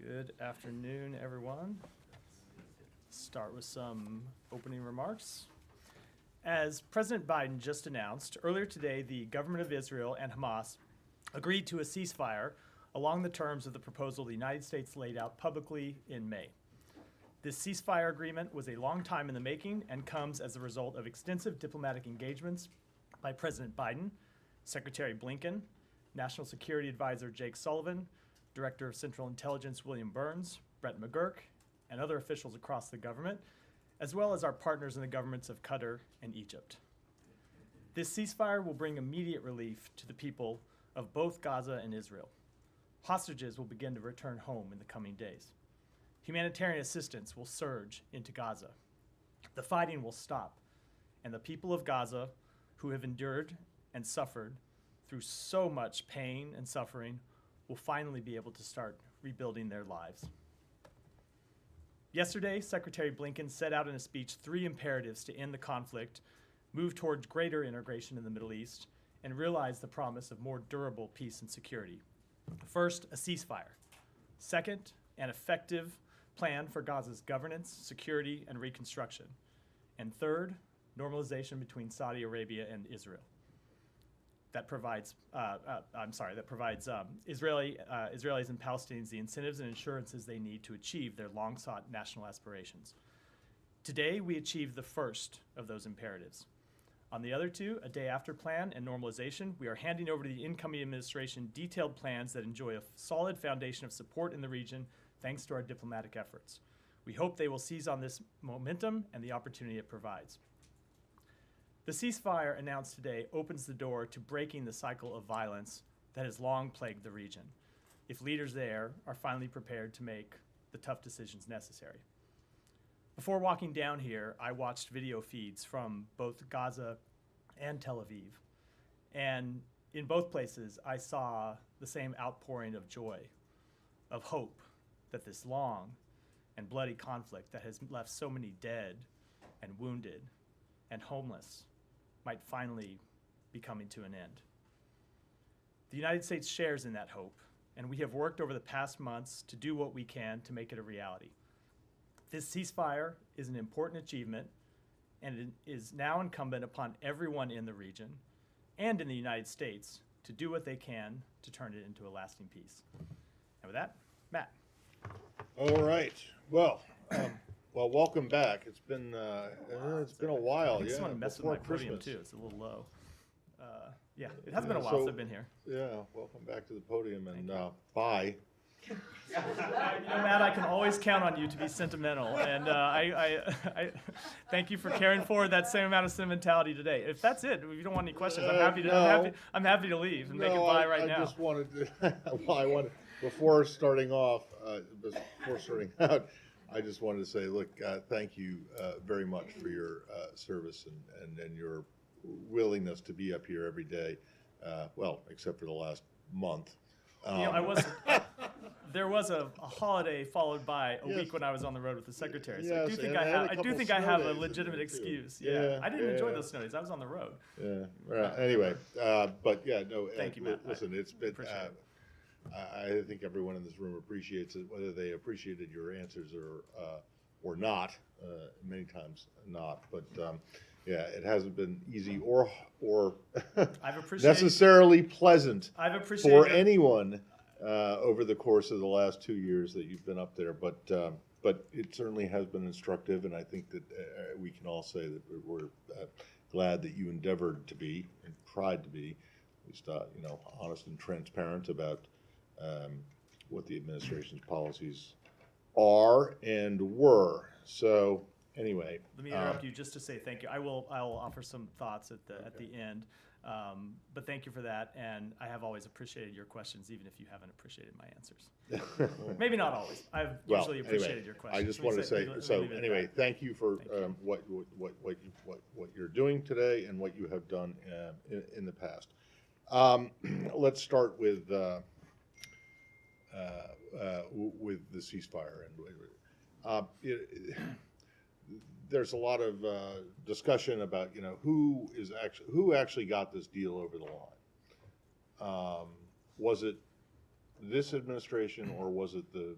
Good afternoon, everyone. Start with some opening remarks. As President Biden just announced, earlier today, the government of Israel and Hamas agreed to a ceasefire along the terms of the proposal the United States laid out publicly in May. This ceasefire agreement was a long time in the making and comes as a result of extensive diplomatic engagements by President Biden, Secretary Blinken, National Security Advisor Jake Sullivan, Director of Central Intelligence William Burns, Brett McGurk, and other officials across the government, as well as our partners in the governments of Qatar and Egypt. This ceasefire will bring immediate relief to the people of both Gaza and Israel. Hostages will begin to return home in the coming days. Humanitarian assistance will surge into Gaza. The fighting will stop, and the people of Gaza, who have endured and suffered through so much pain and suffering, will finally be able to start rebuilding their lives. Yesterday, Secretary Blinken set out in a speech 3 imperatives to end the conflict, move towards greater integration in the Middle East, and realize the promise of more durable peace and security. First, a ceasefire. Second, an effective plan for Gaza's governance, security, and reconstruction. And third, normalization between Saudi Arabia and Israel. That provides Israelis and Palestinians the incentives and assurances they need to achieve their long-sought national aspirations. Today, we achieved the first of those imperatives. On the other two, a day after plan and normalization, we are handing over to the incoming administration detailed plans that enjoy a solid foundation of support in the region thanks to our diplomatic efforts. We hope they will seize on this momentum and the opportunity it provides. The ceasefire announced today opens the door to breaking the cycle of violence that has long plagued the region, if leaders there are finally prepared to make the tough decisions necessary. Before walking down here, I watched video feeds from both Gaza and Tel Aviv, and in both places, I saw the same outpouring of joy, of hope that this long and bloody conflict that has left so many dead and wounded and homeless might finally be coming to an end. The United States shares in that hope, and we have worked over the past months to do what we can to make it a reality. This ceasefire is an important achievement, and it is now incumbent upon everyone in the region and in the United States to do what they can to turn it into a lasting peace. And with that, Matt. All right. Well, welcome back. It's been a while. I just want to mess with my podium too. It's a little low. Yeah, it has been a while since I've been here. Yeah, welcome back to the podium, and bye. Matt, I can always count on you to be sentimental, and I thank you for carrying forward that same amount of sentimentality today. If that's it, if you don't want any questions, I'm happy to leave and make it bye right now. I just wanted to. Before starting out, I just wanted to say, look, thank you very much for your service and your willingness to be up here every day. Except for the last month. There was a holiday followed by a week when I was on the road with the secretary. So yes, I do think I have a legitimate excuse. Yeah. I didn't enjoy those snow days. I was on the road. Yeah. Right. Anyway, but yeah, no. Thank you, Matt. Listen, it's been. I think everyone in this room appreciates it, whether they appreciated your answers or not. Many times not, but yeah, it hasn't been easy or necessarily pleasant for anyone over the course of the last 2 years that you've been up there. But it certainly has been instructive, and I think that we can all say that we're glad that you endeavored to be and tried to be, at least honest and transparent about what the administration's policies are and were. So anyway, let me interrupt you just to say thank you. I will offer some thoughts at the end, but thank you for that. And I have always appreciated your questions, even if you haven't appreciated my answers. Maybe not always. I've usually appreciated your questions. I just wanted to say so. Anyway, thank you for what you're doing today and what you have done in the past. Let's start with the ceasefire, and there's a lot of discussion about who actually got this deal over the line. Was it this administration, or was it the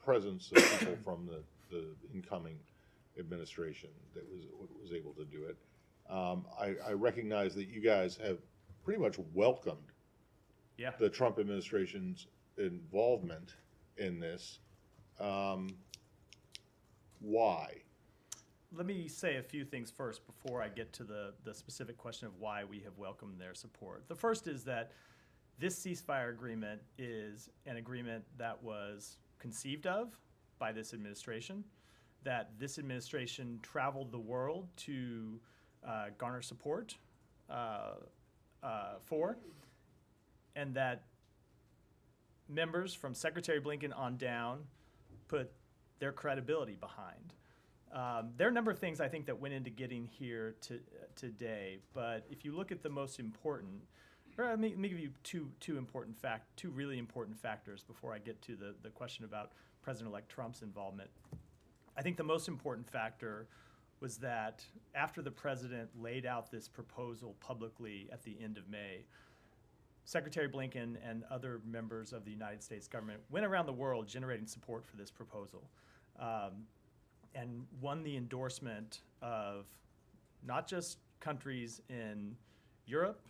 presence of people from the incoming administration that was able to do it? I recognize that you guys have pretty much welcomed the Trump administration's involvement in this. Why? Let me say a few things first before I get to the specific question of why we have welcomed their support. The first is that this ceasefire agreement is an agreement that was conceived of by this administration, that this administration traveled the world to garner support for, and that members from Secretary Blinken on down put their credibility behind. There are a number of things I think that went into getting here today, but if you look at the most important, or let me give you two really important factors before I get to the question about President-elect Trump's involvement. I think the most important factor was that after the president laid out this proposal publicly at the end of May, Secretary Blinken and other members of the United States government went around the world generating support for this proposal, and won the endorsement of not just countries in Europe,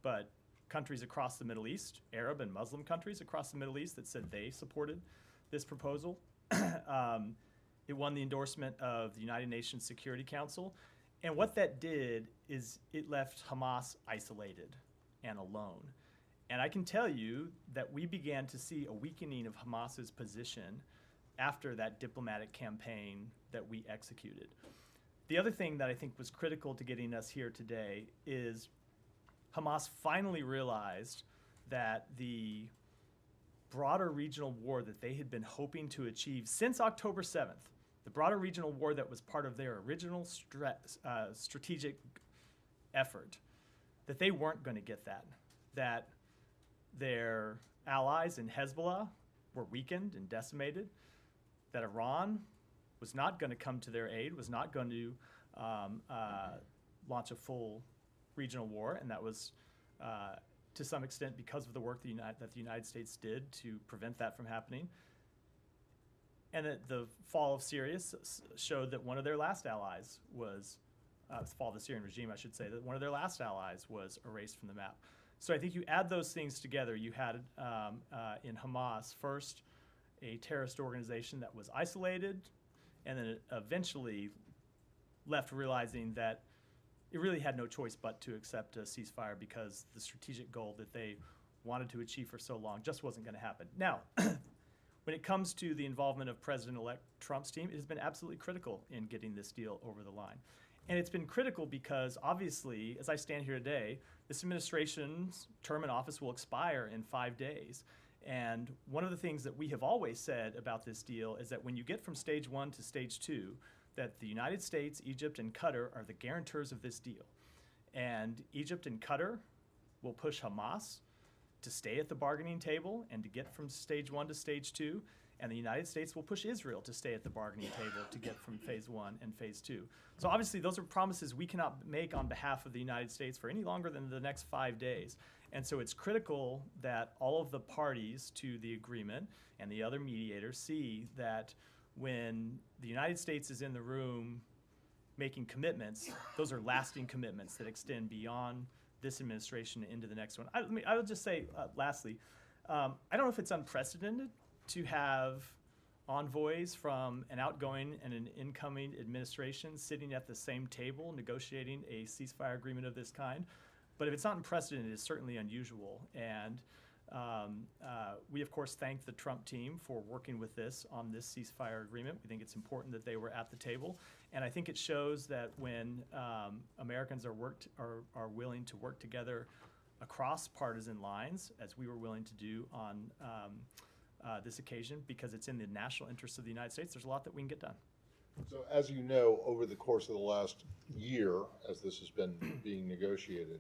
but countries across the Middle East, Arab and Muslim countries across the Middle East that said they supported this proposal. It won the endorsement of the United Nations Security Council. And what that did is it left Hamas isolated and alone. And I can tell you that we began to see a weakening of Hamas's position after that diplomatic campaign that we executed. The other thing that I think was critical to getting us here today is Hamas finally realized that the broader regional war that they had been hoping to achieve since October 7th, the broader regional war that was part of their original strategic effort, that they weren't going to get that their allies in Hezbollah were weakened and decimated, that Iran was not going to come to their aid, was not going to launch a full regional war, and that was to some extent because of the work that the United States did to prevent that from happening. And that the fall of Syria showed that one of their last allies was, fall of the Syrian regime, I should say, that one of their last allies was erased from the map. So I think you add those things together, you had in Hamas, first, a terrorist organization that was isolated, and then it eventually left realizing that it really had no choice but to accept a ceasefire because the strategic goal that they wanted to achieve for so long just wasn't going to happen. Now, when it comes to the involvement of President-elect Trump's team, it has been absolutely critical in getting this deal over the line. And it's been critical because, obviously, as I stand here today, this administration's term in office will expire in 5 days. And one of the things that we have always said about this deal is that when you get from stage 1 to stage 2, that the United States, Egypt, and Qatar are the guarantors of this deal. And Egypt and Qatar will push Hamas to stay at the bargaining table and to get from stage 1 to stage 2, and the United States will push Israel to stay at the bargaining table to get from phase 1 and phase 2. So obviously those are promises we cannot make on behalf of the United States for any longer than the next 5 days. And so it's critical that all of the parties to the agreement and the other mediators see that when the United States is in the room making commitments, those are lasting commitments that extend beyond this administration into the next one. I would just say, lastly, I don't know if it's unprecedented to have envoys from an outgoing and an incoming administration sitting at the same table negotiating a ceasefire agreement of this kind. But if it's not unprecedented, it's certainly unusual. And we, of course, thank the Trump team for working with this on this ceasefire agreement. We think it's important that they were at the table. And I think it shows that when Americans are willing to work together across partisan lines, as we were willing to do on this occasion, because it's in the national interest of the United States, there's a lot that we can get done. So as you know, over the course of the last year, as this has been being negotiated,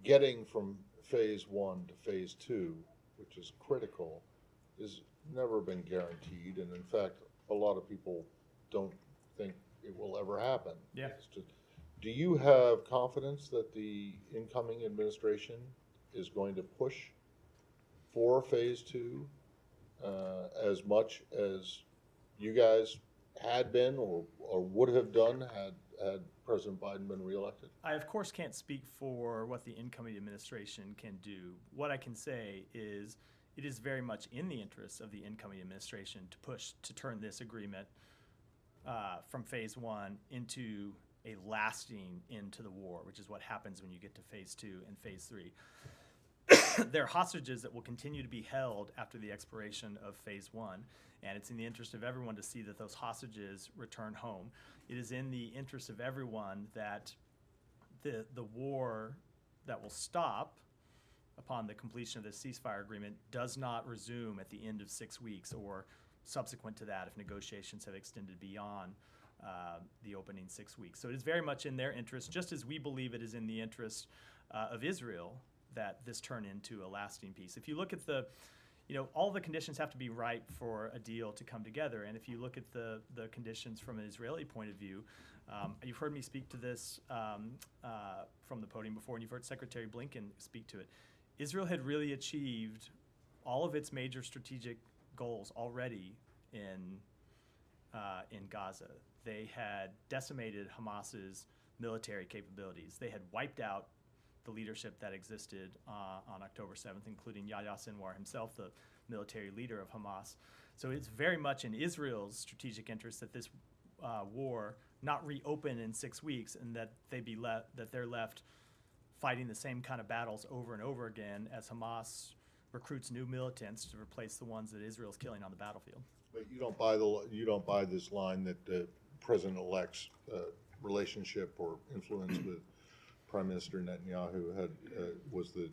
getting from phase 1 to phase 2, which is critical, has never been guaranteed. And in fact, a lot of people don't think it will ever happen. Yeah. Do you have confidence that the incoming administration is going to push for phase two as much as you guys had been or would have done had President Biden been reelected? I, of course, can't speak for what the incoming administration can do. What I can say is it is very much in the interests of the incoming administration to push to turn this agreement from phase one into a lasting end to the war, which is what happens when you get to phase two and phase three. There are hostages that will continue to be held after the expiration of phase one, and it's in the interest of everyone to see that those hostages return home. It is in the interest of everyone that the war that will stop upon the completion of the ceasefire agreement does not resume at the end of 6 weeks or subsequent to that if negotiations have extended beyond the opening 6 weeks. So it is very much in their interest, just as we believe it is in the interest of Israel that this turn into a lasting peace. If you look at all the conditions have to be right for a deal to come together. And if you look at the conditions from an Israeli point of view, you've heard me speak to this from the podium before, and you've heard Secretary Blinken speak to it. Israel had really achieved all of its major strategic goals already in Gaza. They had decimated Hamas's military capabilities. They had wiped out the leadership that existed on October 7th, including Yahya Sinwar himself, the military leader of Hamas. So it's very much in Israel's strategic interest that this war not reopen in 6 weeks, and that they're left fighting the same kind of battles over and over again as Hamas recruits new militants to replace the ones that Israel's killing on the battlefield. But you don't buy this line that the president-elect's relationship or influence with Prime Minister Netanyahu was the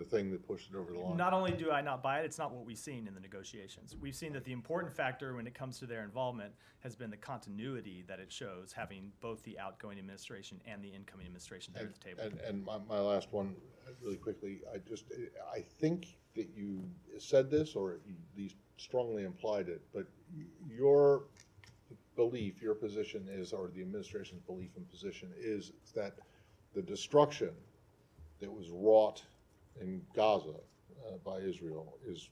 thing that pushed it over the line. Not only do I not buy it, it's not what we've seen in the negotiations. We've seen that the important factor when it comes to their involvement has been the continuity that it shows, having both the outgoing administration and the incoming administration there at the table. And my last one, really quickly, I think that you said this, or you at least strongly implied it, but your belief, your position is, or the administration's belief and position is that the destruction that was wrought in Gaza by Israel is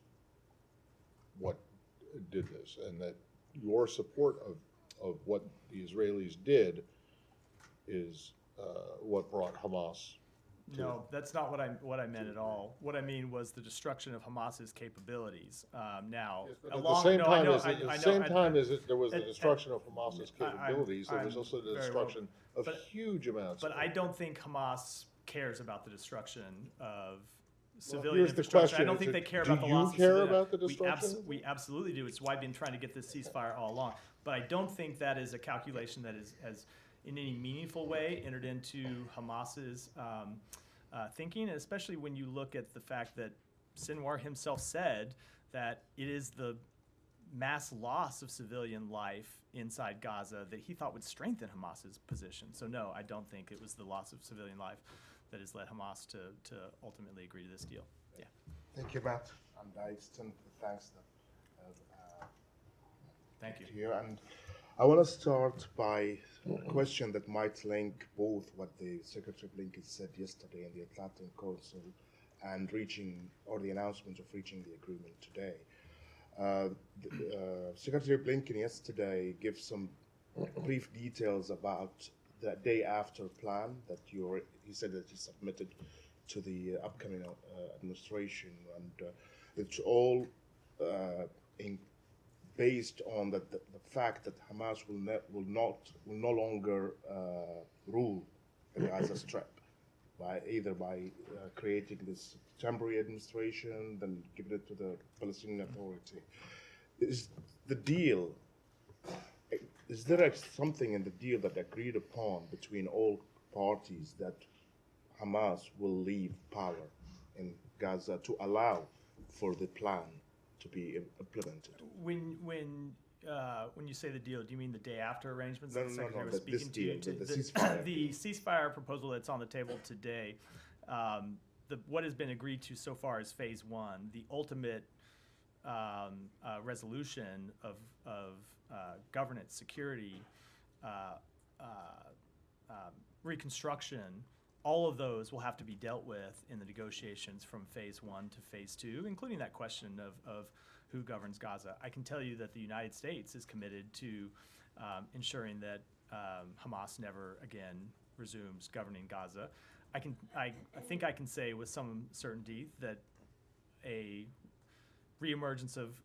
what did this, and that your support of what the Israelis did is what brought Hamas. No, that's not what I meant at all. What I mean was the destruction of Hamas's capabilities. Now, yes, at the same time as there was the destruction of Hamas's capabilities, there was also the destruction of huge amounts. But I don't think Hamas cares about the destruction of civilian here's the infrastructure. question. I don't think they care about the loss of Do you care civilian. about the destruction? We absolutely do. It's why I've been trying to get this ceasefire all along. But I don't think that is a calculation that has in any meaningful way entered into Hamas's thinking, and especially when you look at the fact that Sinwar himself said that it is the mass loss of civilian life inside Gaza that he thought would strengthen Hamas's position. So no, I don't think it was the loss of civilian life that has led Hamas to ultimately agree to this deal. Yeah. Thank you, Matt. And I extend the thanks Thank you. to you. And I want to start by a question that might link both what the Secretary Blinken said yesterday in the Atlantic Council and the announcement of reaching the agreement today. Secretary Blinken yesterday gave some brief details about the day after plan that he said that he submitted to the upcoming administration, and it's all based on the fact that Hamas will no longer rule the Gaza Strip by creating this temporary administration, then giving it to the Palestinian Authority. Is there something in the deal that agreed upon between all parties that Hamas will leave power in Gaza to allow for the plan to be implemented? When you say the deal, do you mean the day after arrangements No, that the Secretary was this speaking deal, to? the ceasefire. The ceasefire proposal that's on the table today, what has been agreed to so far is phase one. The ultimate resolution of governance, security, reconstruction, all of those will have to be dealt with in the negotiations from phase 1 to phase 2, including that question of who governs Gaza. I can tell you that the United States is committed to ensuring that Hamas never again resumes governing Gaza. I think I can say with some certainty that a reemergence of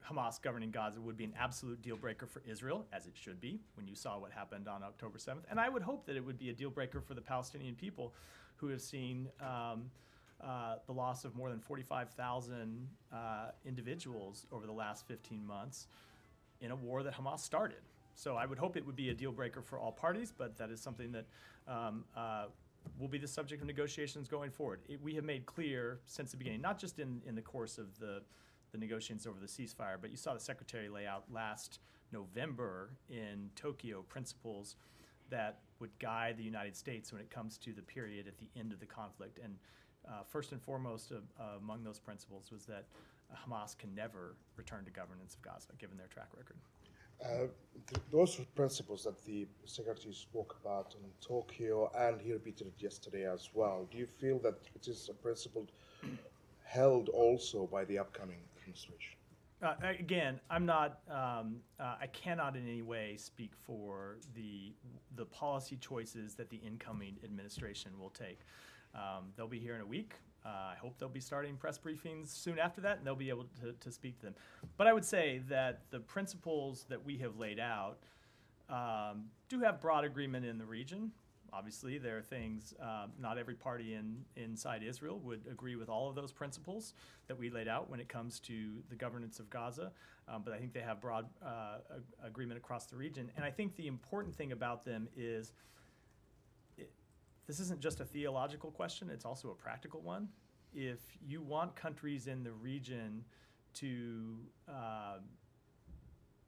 Hamas governing Gaza would be an absolute deal breaker for Israel, as it should be, when you saw what happened on October 7th. And I would hope that it would be a deal breaker for the Palestinian people, who have seen the loss of more than 45,000 individuals over the last 15 months in a war that Hamas started. So I would hope it would be a deal breaker for all parties, but that is something that will be the subject of negotiations going forward. We have made clear since the beginning, not just in the course of the negotiations over the ceasefire, but you saw the Secretary lay out last November in Tokyo principles that would guide the United States when it comes to the period at the end of the conflict. And first and foremost among those principles was that Hamas can never return to governance of Gaza, given their track record. Those principles that the Secretary spoke about in Tokyo, and he repeated it yesterday as well, do you feel that it is a principle held also by the upcoming administration? Again, I'm not. I cannot in any way speak for the policy choices that the incoming administration will take. They'll be here in a week. I hope they'll be starting press briefings soon after that, and they'll be able to speak to them. But I would say that the principles that we have laid out do have broad agreement in the region. Obviously, there are things, not every party inside Israel would agree with all of those principles that we laid out when it comes to the governance of Gaza, but I think they have broad agreement across the region. And I think the important thing about them is this isn't just a theological question, it's also a practical one. If you want countries in the region to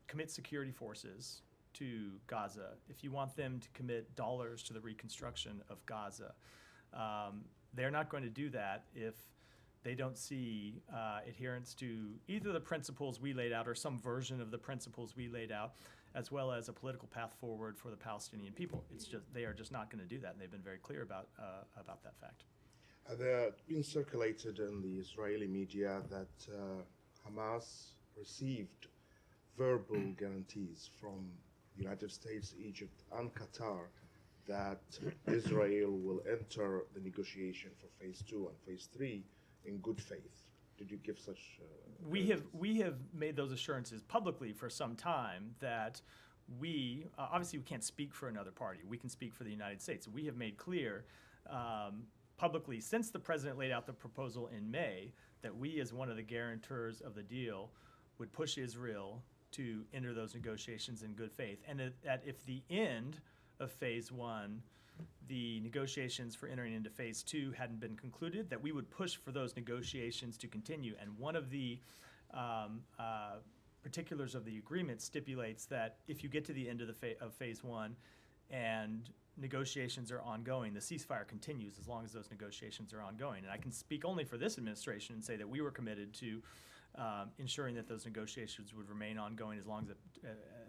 commit security forces to Gaza, if you want them to commit dollars to the reconstruction of Gaza, they're not going to do that if they don't see adherence to either the principles we laid out or some version of the principles we laid out, as well as a political path forward for the Palestinian people. It's just they are just not going to do that, and they've been very clear about that fact. There been circulated in the Israeli media that Hamas received verbal guarantees from the United States, Egypt, and Qatar that Israel will enter the negotiation for phase 2 and phase 3 in good faith. Did you give such? We have made those assurances publicly for some time that we obviously we can't speak for another party. We can speak for the United States. We have made clear publicly since the president laid out the proposal in May that we, as one of the guarantors of the deal, would push Israel to enter those negotiations in good faith, and that if the end of phase 1, the negotiations for entering into phase 2 hadn't been concluded, that we would push for those negotiations to continue. And one of the particulars of the agreement stipulates that if you get to the end of phase 1 and negotiations are ongoing, the ceasefire continues as long as those negotiations are ongoing. And I can speak only for this administration and say that we were committed to ensuring that those negotiations would remain ongoing as long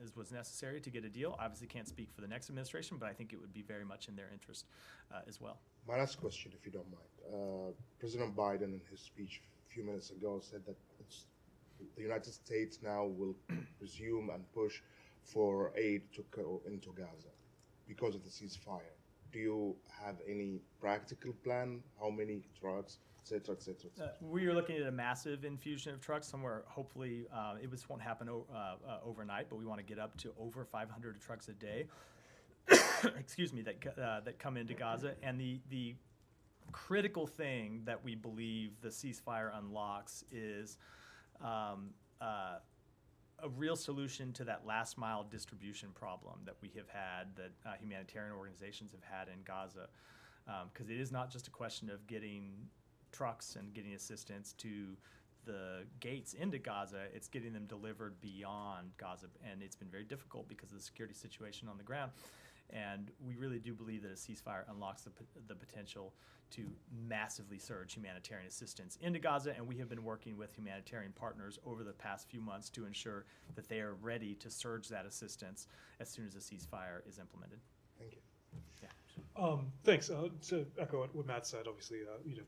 as was necessary to get a deal. Obviously can't speak for the next administration, but I think it would be very much in their interest as well. My last question, if you don't mind. President Biden, in his speech a few minutes ago, said that the United States now will resume and push for aid to go into Gaza because of the ceasefire. Do you have any practical plan? How many trucks, et cetera, et cetera, et cetera? We are looking at a massive infusion of trucks somewhere. Hopefully, it won't happen overnight, but we want to get up to over 500 trucks a day. Excuse me, that come into Gaza. And the critical thing that we believe the ceasefire unlocks is a real solution to that last mile distribution problem that we have had, that humanitarian organizations have had in Gaza. Because it is not just a question of getting trucks and getting assistance to the gates into Gaza, it's getting them delivered beyond Gaza. And it's been very difficult because of the security situation on the ground. And we really do believe that a ceasefire unlocks the potential to massively surge humanitarian assistance into Gaza, and we have been working with humanitarian partners over the past few months to ensure that they are ready to surge that assistance as soon as a ceasefire is implemented. Thank you. Yeah. Thanks. To echo what Matt said, obviously,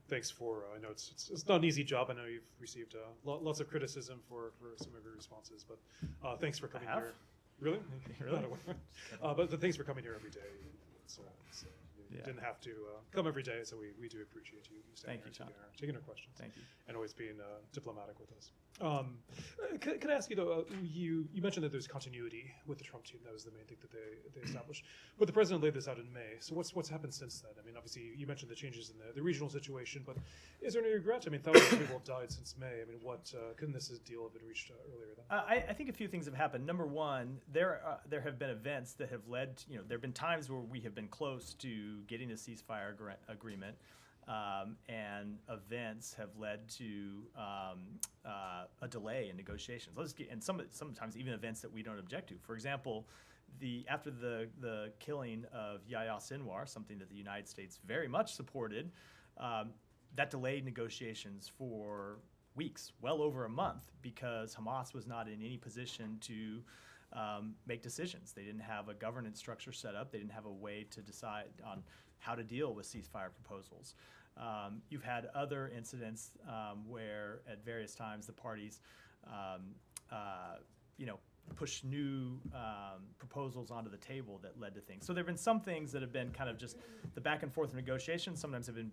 thanks for. I know it's not an easy job. I know you've received lots of criticism for some of your responses, but thanks for coming here. Really? Really? Not aware. But thanks for coming here every day. You didn't have to come every day, so we do appreciate you staying here, taking our questions. Thank you. And always being diplomatic with us. Can I ask you though? You mentioned that there's continuity with the Trump team. That was the main thing that they established. But the president laid this out in May. So what's happened since then? I mean, obviously you mentioned the changes in the regional situation, but is there any regret? I mean, thousands of people have died since May. I mean, couldn't this deal have been reached earlier then? I think a few things have happened. Number one, there have been events that have led. There have been times where we have been close to getting a ceasefire agreement. And events have led to a delay in negotiations. And sometimes even events that we don't object to. For example, after the killing of Yahya Sinwar, something that the United States very much supported, that delayed negotiations for weeks, well over a month, because Hamas was not in any position to make decisions. They didn't have a governance structure set up. They didn't have a way to decide on how to deal with ceasefire proposals. You've had other incidents where at various times the parties push new proposals onto the table that led to things. So there have been some things that have been kind of just the back and forth negotiations. Sometimes have been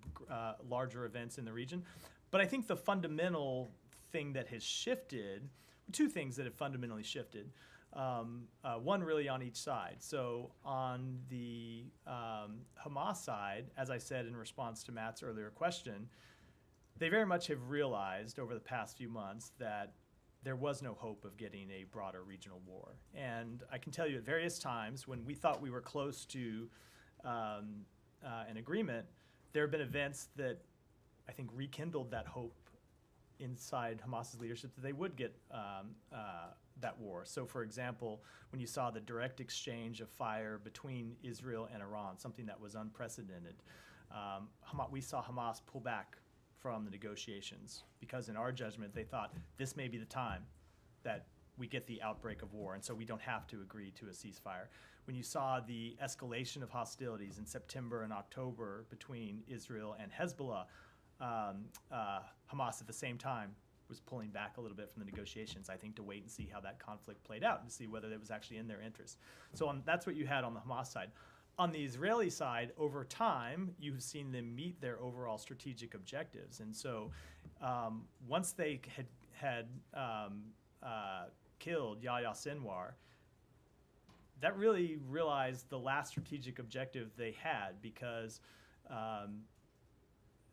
larger events in the region. But I think the fundamental thing that has shifted, two things that have fundamentally shifted. One really on each side. So on the Hamas side, as I said in response to Matt's earlier question, they very much have realized over the past few months that there was no hope of getting a broader regional war. And I can tell you at various times when we thought we were close to an agreement, there have been events that I think rekindled that hope inside Hamas's leadership that they would get that war. So, for example, when you saw the direct exchange of fire between Israel and Iran, something that was unprecedented, we saw Hamas pull back from the negotiations because in our judgment, they thought this may be the time that we get the outbreak of war, and so we don't have to agree to a ceasefire. When you saw the escalation of hostilities in September and October between Israel and Hezbollah, Hamas at the same time was pulling back a little bit from the negotiations, I think, to wait and see how that conflict played out and see whether it was actually in their interest. So that's what you had on the Hamas side. On the Israeli side, over time, you've seen them meet their overall strategic objectives. And so once they had killed Yahya Sinwar, that really realized the last strategic objective they had because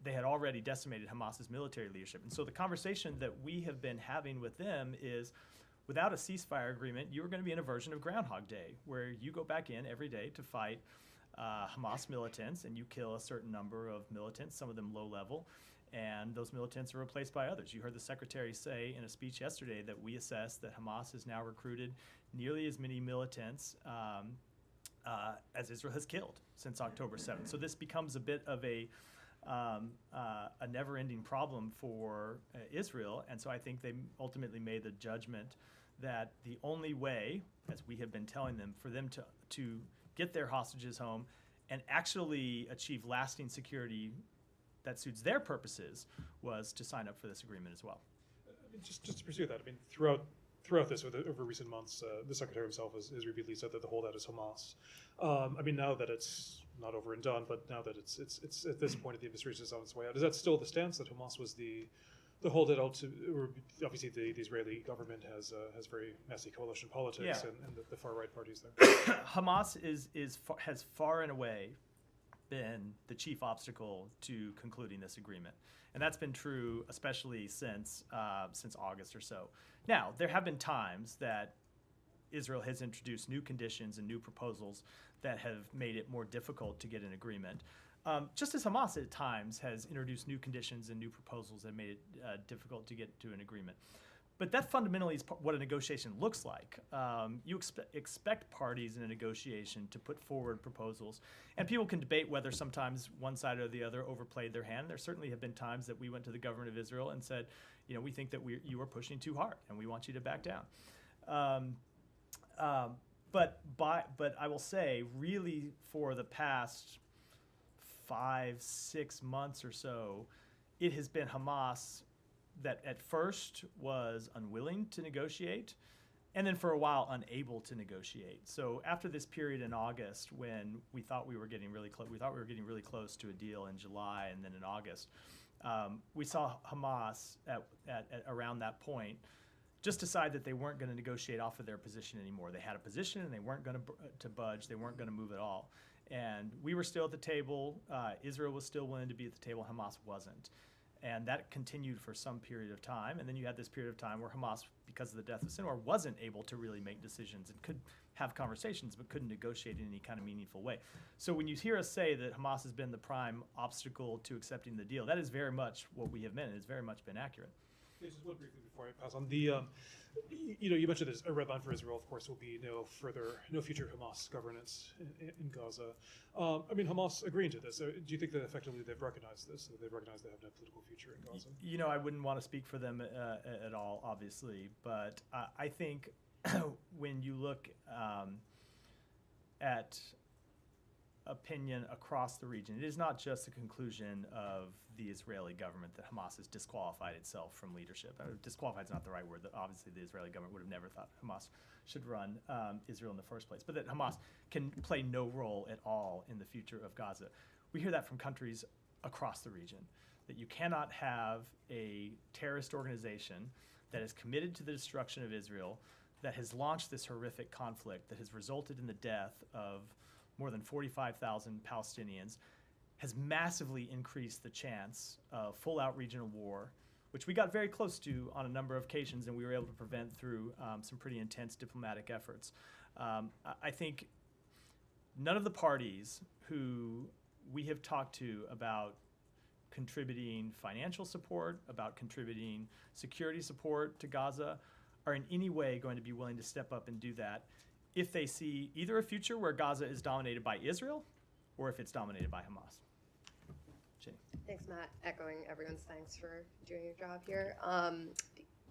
they had already decimated Hamas's military leadership. And so the conversation that we have been having with them is, without a ceasefire agreement, you're going to be in a version of Groundhog Day, where you go back in every day to fight Hamas militants, and you kill a certain number of militants, some of them low level, and those militants are replaced by others. You heard the secretary say in a speech yesterday that we assess that Hamas has now recruited nearly as many militants as Israel has killed since October 7th. So this becomes a bit of a never-ending problem for Israel, and so I think they ultimately made the judgment that the only way, as we have been telling them, for them to get their hostages home and actually achieve lasting security that suits their purposes was to sign up for this agreement as well. Just to pursue that, I mean, throughout this, over recent months, the secretary himself has repeatedly said that the holdout is Hamas. I mean, now that it's not over and done, but now that it's at this point, the administration is on its way out, is that still the stance that Hamas was the holdout? Or obviously, the Israeli government has very messy coalition politics, and the far right parties there. Hamas has far and away been the chief obstacle to concluding this agreement, and that's been true especially since August or so. Now, there have been times that Israel has introduced new conditions and new proposals that have made it more difficult to get an agreement. Just as Hamas at times has introduced new conditions and new proposals that made it difficult to get to an agreement. But that fundamentally is what a negotiation looks like. You expect parties in a negotiation to put forward proposals, and people can debate whether sometimes one side or the other overplayed their hand. There certainly have been times that we went to the government of Israel and said, we think that you are pushing too hard, and we want you to back down. But I will say, really, for the past 5-6 months or so, it has been Hamas that at first was unwilling to negotiate, and then for a while unable to negotiate. So after this period in August, when we thought we were getting really close, close to a deal in July, and then in August, we saw Hamas at around that point just decide that they weren't going to negotiate off of their position anymore. They had a position and they weren't going to budge. They weren't going to move at all. And we were still at the table. Israel was still willing to be at the table. Hamas wasn't. And that continued for some period of time. And then you had this period of time where Hamas, because of the death of Sinwar, wasn't able to really make decisions and could have conversations but couldn't negotiate in any kind of meaningful way. So when you hear us say that Hamas has been the prime obstacle to accepting the deal, that is very much what we have meant. It's very much been accurate. Just one briefly before I pass on. You mentioned this, a red line for Israel, of course, will be no future Hamas governance in Gaza. Hamas agreeing to this. Do you think that effectively they've recognized this, that they've recognized they have no political future in Gaza? I wouldn't want to speak for them at all, obviously, but I think when you look at opinion across the region, it is not just a conclusion of the Israeli government that Hamas has disqualified itself from leadership. Disqualified is not the right word. Obviously, the Israeli government would have never thought Hamas should run Israel in the first place, but that Hamas can play no role at all in the future of Gaza. We hear that from countries across the region, that you cannot have a terrorist organization that is committed to the destruction of Israel, that has launched this horrific conflict that has resulted in the death of more than 45,000 Palestinians, has massively increased the chance of full-out regional war, which we got very close to on a number of occasions, and we were able to prevent through some pretty intense diplomatic efforts. I think none of the parties who we have talked to about contributing financial support, about contributing security support to Gaza, are in any way going to be willing to step up and do that if they see either a future where Gaza is dominated by Israel or if it's dominated by Hamas. Jenny. Thanks, Matt. Echoing everyone's thanks for doing your job here.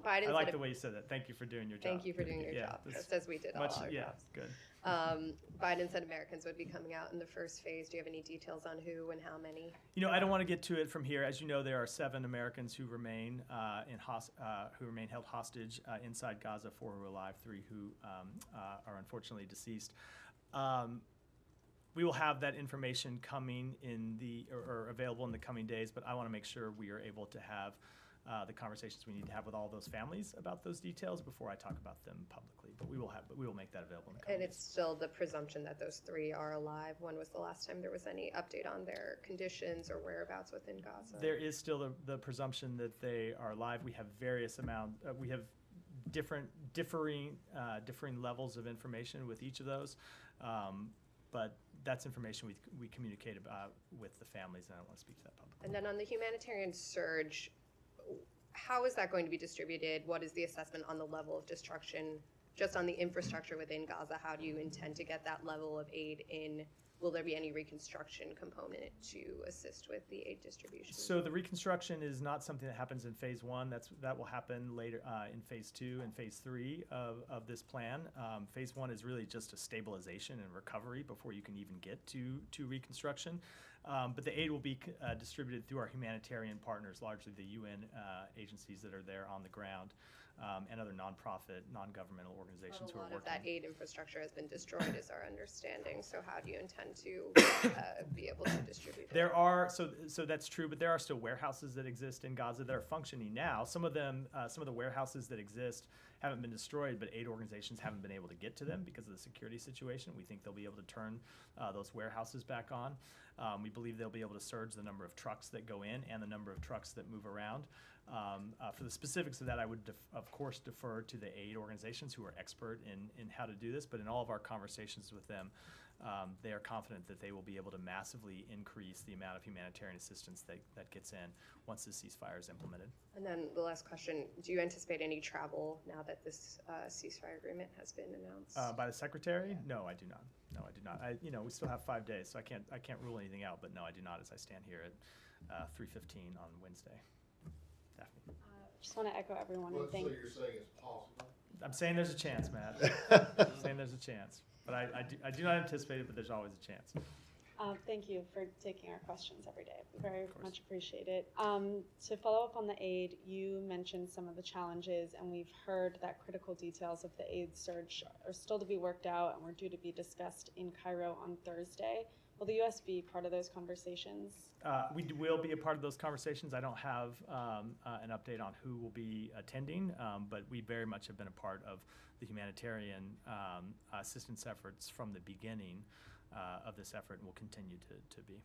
Biden I like the way you said that. Thank you for doing your job. Thank you for doing your job, just as we did all our jobs. Good. Biden said Americans would be coming out in the first phase. Do you have any details on who and how many? I don't want to get to it from here. As you know, there are 7 Americans who remain who remain held hostage inside Gaza. 4 who are alive, 3 who are unfortunately deceased. We will have that information coming or available in the coming days, but I want to make sure we are able to have the conversations we need to have with all those families about those details before I talk about them publicly. But we will make that available in the coming days. And it's still the presumption that those 3 are alive. When was the last time there was any update on their conditions or whereabouts within Gaza? There is still the presumption that they are alive. We have we have differing levels of information with each of those, but that's information we communicate about with the families, and I don't want to speak to that publicly. And then on the humanitarian surge, how is that going to be distributed? What is the assessment on the level of destruction just on the infrastructure within Gaza? How do you intend to get that level of aid in? Will there be any reconstruction component to assist with the aid distribution? So the reconstruction is not something that happens in phase 1. That will happen later in phase 2 and phase 3 of this plan. Phase 1 is really just a stabilization and recovery before you can even get to reconstruction. But the aid will be distributed through our humanitarian partners, largely the UN agencies that are there on the ground, and other nonprofit, non-governmental organizations who are working. A lot of that aid infrastructure has been destroyed, is our understanding. So how do you intend to be able to distribute it? There are, so that's true, but there are still warehouses that exist in Gaza that are functioning now. Some of the warehouses that exist haven't been destroyed, but aid organizations haven't been able to get to them because of the security situation. We think they'll be able to turn those warehouses back on. We believe they'll be able to surge the number of trucks that go in and the number of trucks that move around. For the specifics of that, I would, of course, defer to the aid organizations who are expert in how to do this. But in all of our conversations with them, they are confident that they will be able to massively increase the amount of humanitarian assistance that gets in once the ceasefire is implemented. And then the last question, do you anticipate any travel now that this ceasefire agreement has been announced? By the secretary? Yeah. No, I do not. We still have 5 days, so I can't rule anything out, but no, I do not as I stand here at 3:15 on Wednesday. Daphne. Just want to echo everyone and thank. So you're saying it's possible? I'm saying there's a chance, Matt. I'm saying there's a chance. But I do not anticipate it, but there's always a chance. Thank you for taking our questions every day. We very much appreciate it. To follow up on the aid, you mentioned some of the challenges, and we've heard that critical details of the aid surge are still to be worked out and were due to be discussed in Cairo on Thursday. Will the U.S. be part of those conversations? We will be a part of those conversations. I don't have an update on who will be attending, but we very much have been a part of the humanitarian assistance efforts from the beginning of this effort, and will continue to be.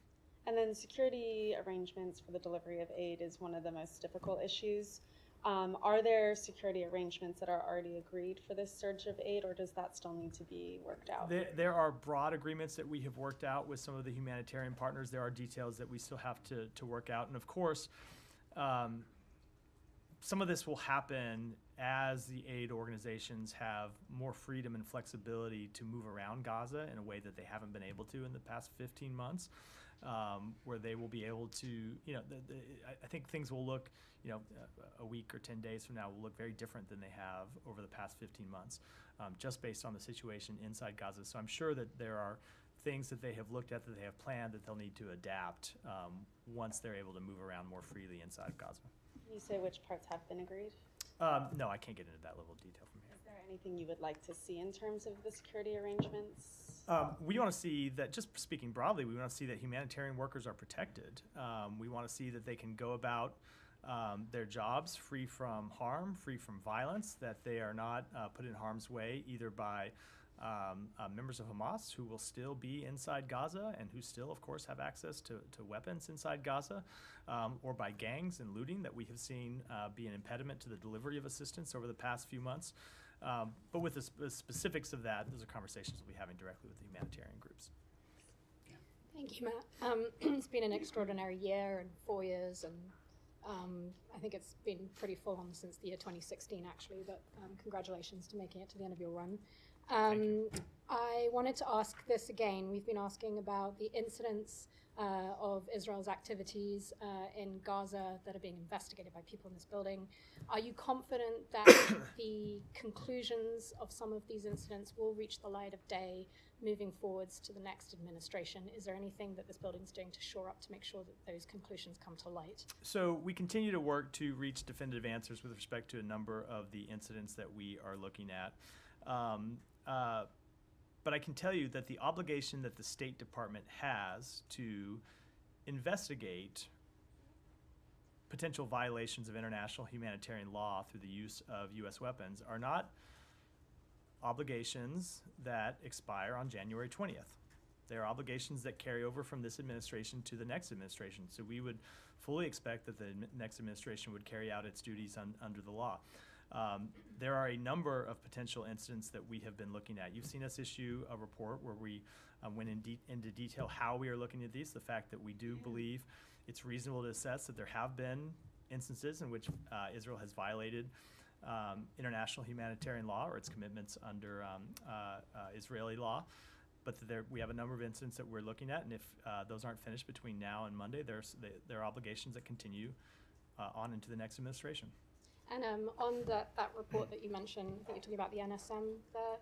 And then security arrangements for the delivery of aid is one of the most difficult issues. Are there security arrangements that are already agreed for this surge of aid, or does that still need to be worked out? There are broad agreements that we have worked out with some of the humanitarian partners. There are details that we still have to work out. And of course, some of this will happen as the aid organizations have more freedom and flexibility to move around Gaza in a way that they haven't been able to in the past 15 months, where they will be able to, I think things will look, a week or 10 days from now will look very different than they have over the past 15 months, just based on the situation inside Gaza. So I'm sure that there are things that they have looked at, that they have planned, that they'll need to adapt once they're able to move around more freely inside of Gaza. Can you say which parts have been agreed? No, I can't get into that level of detail from here. Is there anything you would like to see in terms of the security arrangements? We want to see that, just speaking broadly, we want to see that humanitarian workers are protected. We want to see that they can go about their jobs free from harm, free from violence, that they are not put in harm's way either by members of Hamas, who will still be inside Gaza and who still, of course, have access to weapons inside Gaza, or by gangs and looting that we have seen be an impediment to the delivery of assistance over the past few months. But with the specifics of that, those are conversations we'll be having directly with the humanitarian groups. Thank you, Matt. It's been an extraordinary year and 4 years, and I think it's been pretty full on since the year 2016, actually, but congratulations to making it to the end of your run. I wanted to ask this again. We've been asking about the incidents of Israel's activities in Gaza that are being investigated by people in this building. Are you confident that the conclusions of some of these incidents will reach the light of day moving forwards to the next administration? Is there anything that this building's doing to shore up to make sure that those conclusions come to light? So we continue to work to reach definitive answers with respect to a number of the incidents that we are looking at. But I can tell you that the obligation that the State Department has to investigate potential violations of international humanitarian law through the use of U.S. weapons are not obligations that expire on January 20th. They are obligations that carry over from this administration to the next administration. So we would fully expect that the next administration would carry out its duties under the law. There are a number of potential incidents that we have been looking at. You've seen us issue a report where we went into detail how we are looking at these, the fact that we do believe it's reasonable to assess that there have been instances in which Israel has violated international humanitarian law or its commitments under Israeli law. But we have a number of incidents that we're looking at, and if those aren't finished between now and Monday, there are obligations that continue on into the next administration. And on that report that you mentioned, I think you're talking about the NSM there.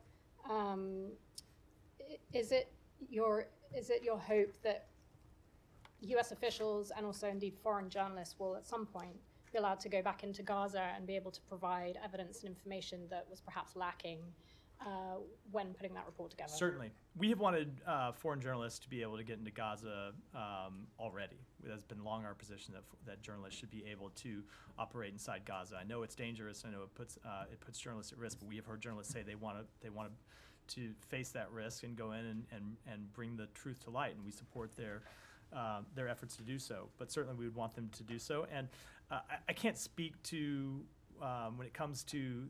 Is it your hope that U.S. officials and also indeed foreign journalists will at some point be allowed to go back into Gaza and be able to provide evidence and information that was perhaps lacking when putting that report together? Certainly. We have wanted foreign journalists to be able to get into Gaza already. It has been long our position that journalists should be able to operate inside Gaza. I know it's dangerous. I know it puts journalists at risk, but we have heard journalists say they want to face that risk and go in and bring the truth to light, and we support their efforts to do so. But certainly we would want them to do so. And I can't speak to, when it comes to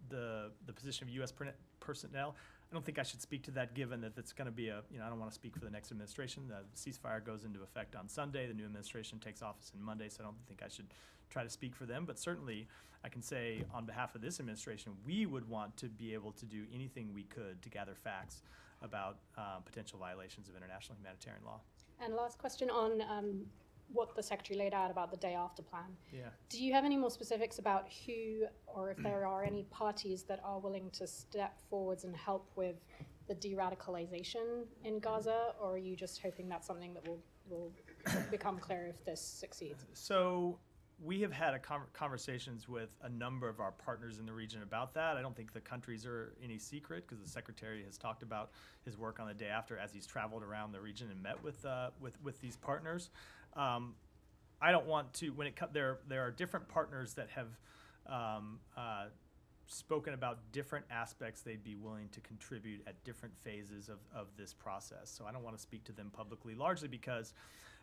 the position of U.S. personnel, I don't think I should speak to that, given that it's going to be I don't want to speak for the next administration. The ceasefire goes into effect on Sunday. The new administration takes office on Monday, so I don't think I should try to speak for them. But certainly I can say on behalf of this administration, we would want to be able to do anything we could to gather facts about potential violations of international humanitarian law. And last question on what the Secretary laid out about the day after plan. Yeah. Do you have any more specifics about who, or if there are any parties that are willing to step forwards and help with the de-radicalization in Gaza, or are you just hoping that's something that will become clear if this succeeds? So we have had conversations with a number of our partners in the region about that. I don't think the countries are any secret, because the Secretary has talked about his work on the day after as he's traveled around the region and met with these partners. I don't want to, there are different partners that have spoken about different aspects they'd be willing to contribute at different phases of this process. So I don't want to speak to them publicly, largely because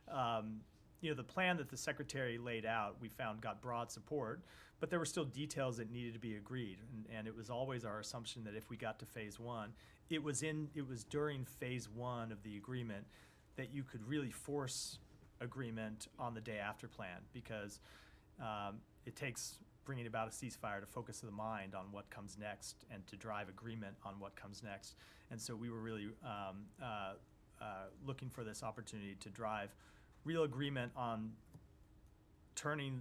the plan that the Secretary laid out, we found got broad support, but there were still details that needed to be agreed. And it was always our assumption that if we got to phase one, it was during phase one of the agreement that you could really force agreement on the day after plan, because it takes bringing about a ceasefire to focus the mind on what comes next and to drive agreement on what comes next. And so we were really looking for this opportunity to drive real agreement on turning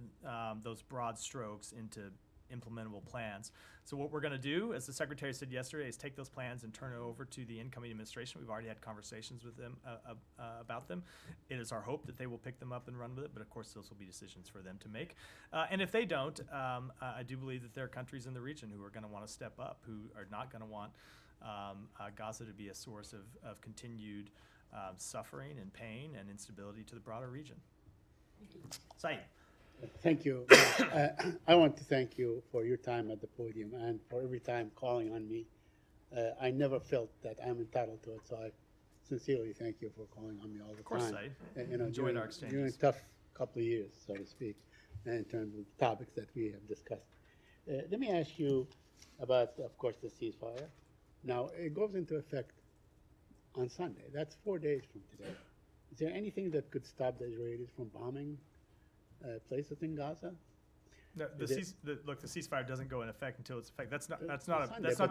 those broad strokes into implementable plans. So what we're going to do, as the Secretary said yesterday, is take those plans and turn it over to the incoming administration. We've already had conversations with them about them. It is our hope that they will pick them up and run with it, but of course those will be decisions for them to make. And if they don't, I do believe that there are countries in the region who are going to want to step up, who are not going to want Gaza to be a source of continued suffering and pain and instability to the broader region. Saeed. Thank you. I want to thank you for your time at the podium and for every time calling on me. I never felt that I'm entitled to it, so I sincerely thank you for calling on me all the time. Of course, Saeed. Enjoyed our exchanges. During a tough couple of years, so to speak, in terms of the topics that we have discussed. Let me ask you about, of course, the ceasefire. Now, it goes into effect on Sunday. That's 4 days from today. Is there anything that could stop the Israelis from bombing places in Gaza? No, the ceasefire doesn't go in effect until it's effect. That's not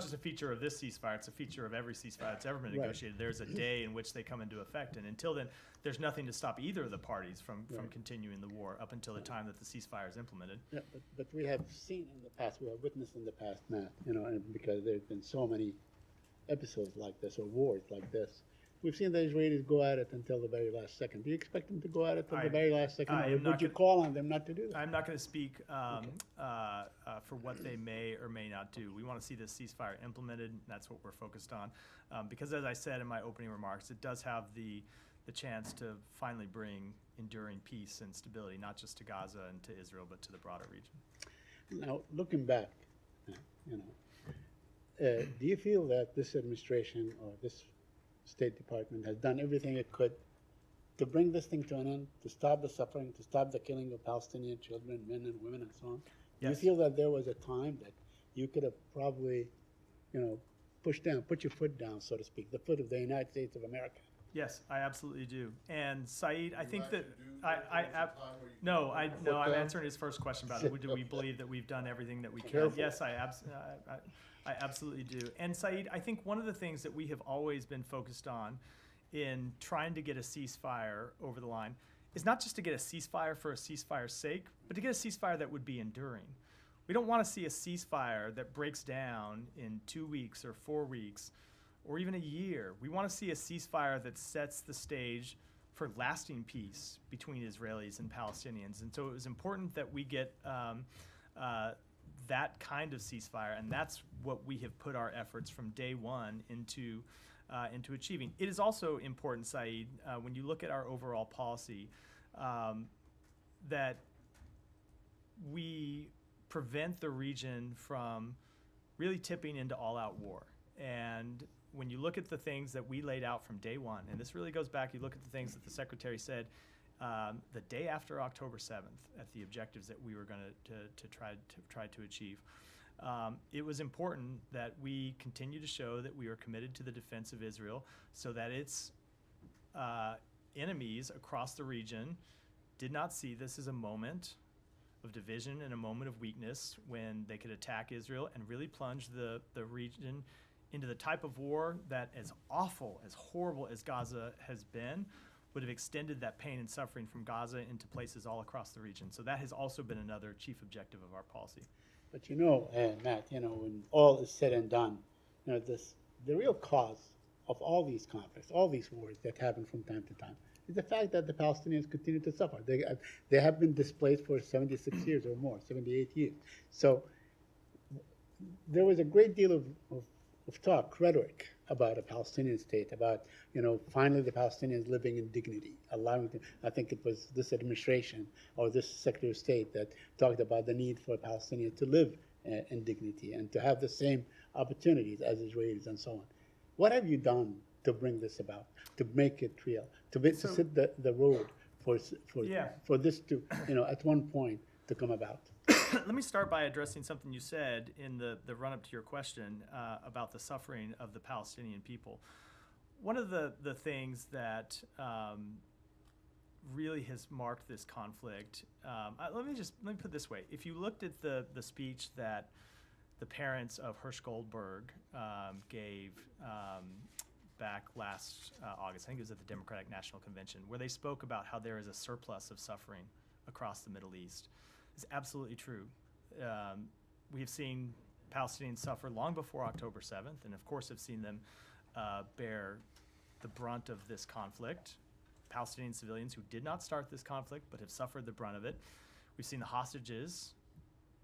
just a feature of this ceasefire. It's a feature of every ceasefire that's ever been negotiated. There's a day in which they come into effect, and until then, there's nothing to stop either of the parties from continuing the war up until the time that the ceasefire is implemented. Yeah, but we have seen in the past, we have witnessed in the past, Matt, and because there's been so many episodes like this or wars like this. We've seen the Israelis go at it until the very last second. Do you expect them to go at it until the very last second, or would you call on them not to do that? I'm not going to speak for what they may or may not do. We want to see this ceasefire implemented, and that's what we're focused on. Because as I said in my opening remarks, it does have the chance to finally bring enduring peace and stability, not just to Gaza and to Israel, but to the broader region. Now, looking back, do you feel that this administration or this State Department has done everything it could to bring this thing to an end, to stop the suffering, to stop the killing of Palestinian children, men and women, and so on? Yes. Do you feel that there was a time that you could have probably, put your foot down, so to speak, the foot of the United States of America? Yes, I absolutely do. And Saeed, I think that I'm answering his first question about it. Do we believe that we've done everything that we can? Yes, I absolutely do. And Saeed, I think one of the things that we have always been focused on in trying to get a ceasefire over the line is not just to get a ceasefire for a ceasefire's sake, but to get a ceasefire that would be enduring. We don't want to see a ceasefire that breaks down in 2 weeks or 4 weeks or even a year. We want to see a ceasefire that sets the stage for lasting peace between Israelis and Palestinians. And so it was important that we get that kind of ceasefire, and that's what we have put our efforts from day one into achieving. It is also important, Saeed, when you look at our overall policy, that we prevent the region from really tipping into all-out war. And when you look at the things that we laid out from day one, and this really goes back, you look at the things that the Secretary said the day after October 7th at the objectives that we were going to try to achieve. It was important that we continue to show that we are committed to the defense of Israel so that its enemies across the region did not see this as a moment of division and a moment of weakness when they could attack Israel and really plunge the region into the type of war that, as awful, as horrible as Gaza has been, would have extended that pain and suffering from Gaza into places all across the region. So that has also been another chief objective of our policy. But Matt, when all is said and done, the real cause of all these conflicts, all these wars that happen from time to time, is the fact that the Palestinians continue to suffer. They have been displaced for 76 years or more, 78 years. So there was a great deal of talk, rhetoric, about a Palestinian state, about, finally the Palestinians living in dignity, allowing them. I think it was this administration or this Secretary of State that talked about the need for Palestinians to live in dignity and to have the same opportunities as Israelis and so on. What have you done to bring this about, to make it real, to set the road for this to, at one point to come about? Let me start by addressing something you said in the run-up to your question about the suffering of the Palestinian people. One of the things that really has marked this conflict, let me put it this way. If you looked at the speech that the parents of Hersh Goldberg gave back last August, I think it was at the Democratic National Convention, where they spoke about how there is a surplus of suffering across the Middle East. It's absolutely true. We have seen Palestinians suffer long before October 7th, and of course have seen them bear the brunt of this conflict. Palestinian civilians who did not start this conflict but have suffered the brunt of it. We've seen the hostages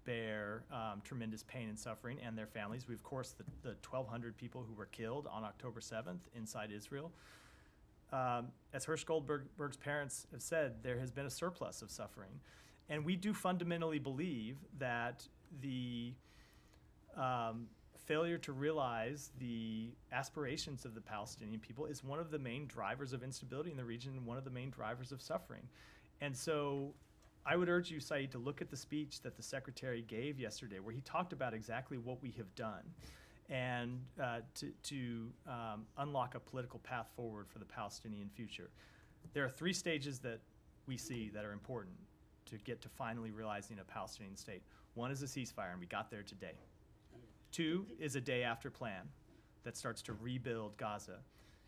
bear tremendous pain and suffering, and their families. We, of course, the 1,200 people who were killed on October 7th inside Israel. As Hersh Goldberg's parents have said, there has been a surplus of suffering. And we do fundamentally believe that the failure to realize the aspirations of the Palestinian people is one of the main drivers of instability in the region and one of the main drivers of suffering. And so I would urge you, Saeed, to look at the speech that the Secretary gave yesterday, where he talked about exactly what we have done and to unlock a political path forward for the Palestinian future. There are 3 stages that we see that are important to get to finally realizing a Palestinian state. 1 is a ceasefire, and we got there today. 2 is a day-after plan that starts to rebuild Gaza.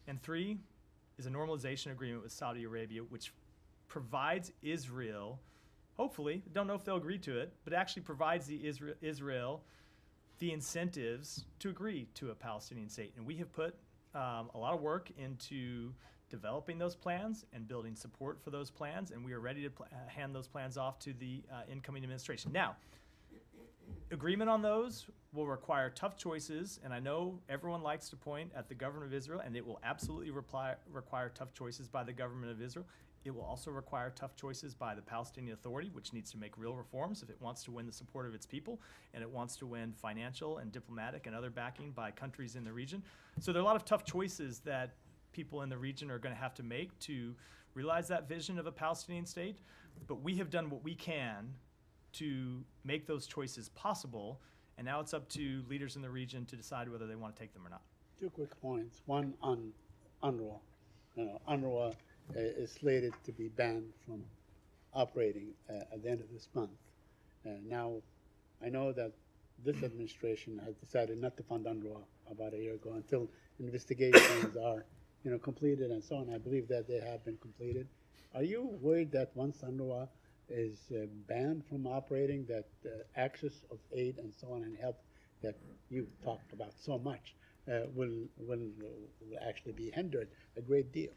And 3 is a normalization agreement with Saudi Arabia, which provides Israel, hopefully, don't know if they'll agree to it, but actually provides Israel the incentives to agree to a Palestinian state. And we have put a lot of work into developing those plans and building support for those plans, and we are ready to hand those plans off to the incoming administration. Now, agreement on those will require tough choices, and I know everyone likes to point at the government of Israel, and it will absolutely require tough choices by the government of Israel. It will also require tough choices by the Palestinian Authority, which needs to make real reforms if it wants to win the support of its people, and it wants to win financial and diplomatic and other backing by countries in the region. So there are a lot of tough choices that people in the region are going to have to make to realize that vision of a Palestinian state, but we have done what we can to make those choices possible, and now it's up to leaders in the region to decide whether they want to take them or not. 2 quick points. One on UNRWA. UNRWA is slated to be banned from operating at the end of this month. Now, I know that this administration has decided not to fund UNRWA about a year ago until investigations are completed and so on. I believe that they have been completed. Are you worried that once UNRWA is banned from operating, that access of aid and so on and help that you've talked about so much will actually be hindered a great deal?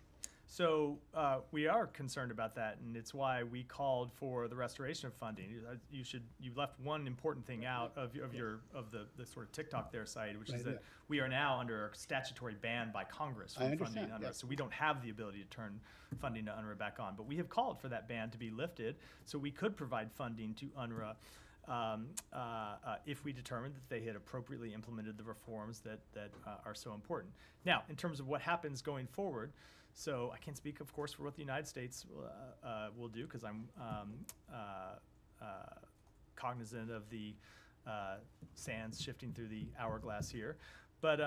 So we are concerned about that, and it's why we called for the restoration of funding. You left one important thing out of the sort of TikTok there side, which is that we are now under a statutory ban by Congress from funding UNRWA. Yes. So we don't have the ability to turn funding to UNRWA back on. But we have called for that ban to be lifted so we could provide funding to UNRWA if we determined that they had appropriately implemented the reforms that are so important. Now, in terms of what happens going forward, so I can't speak, of course, for what the United States will do, because I'm cognizant of the sands shifting through the hourglass here. But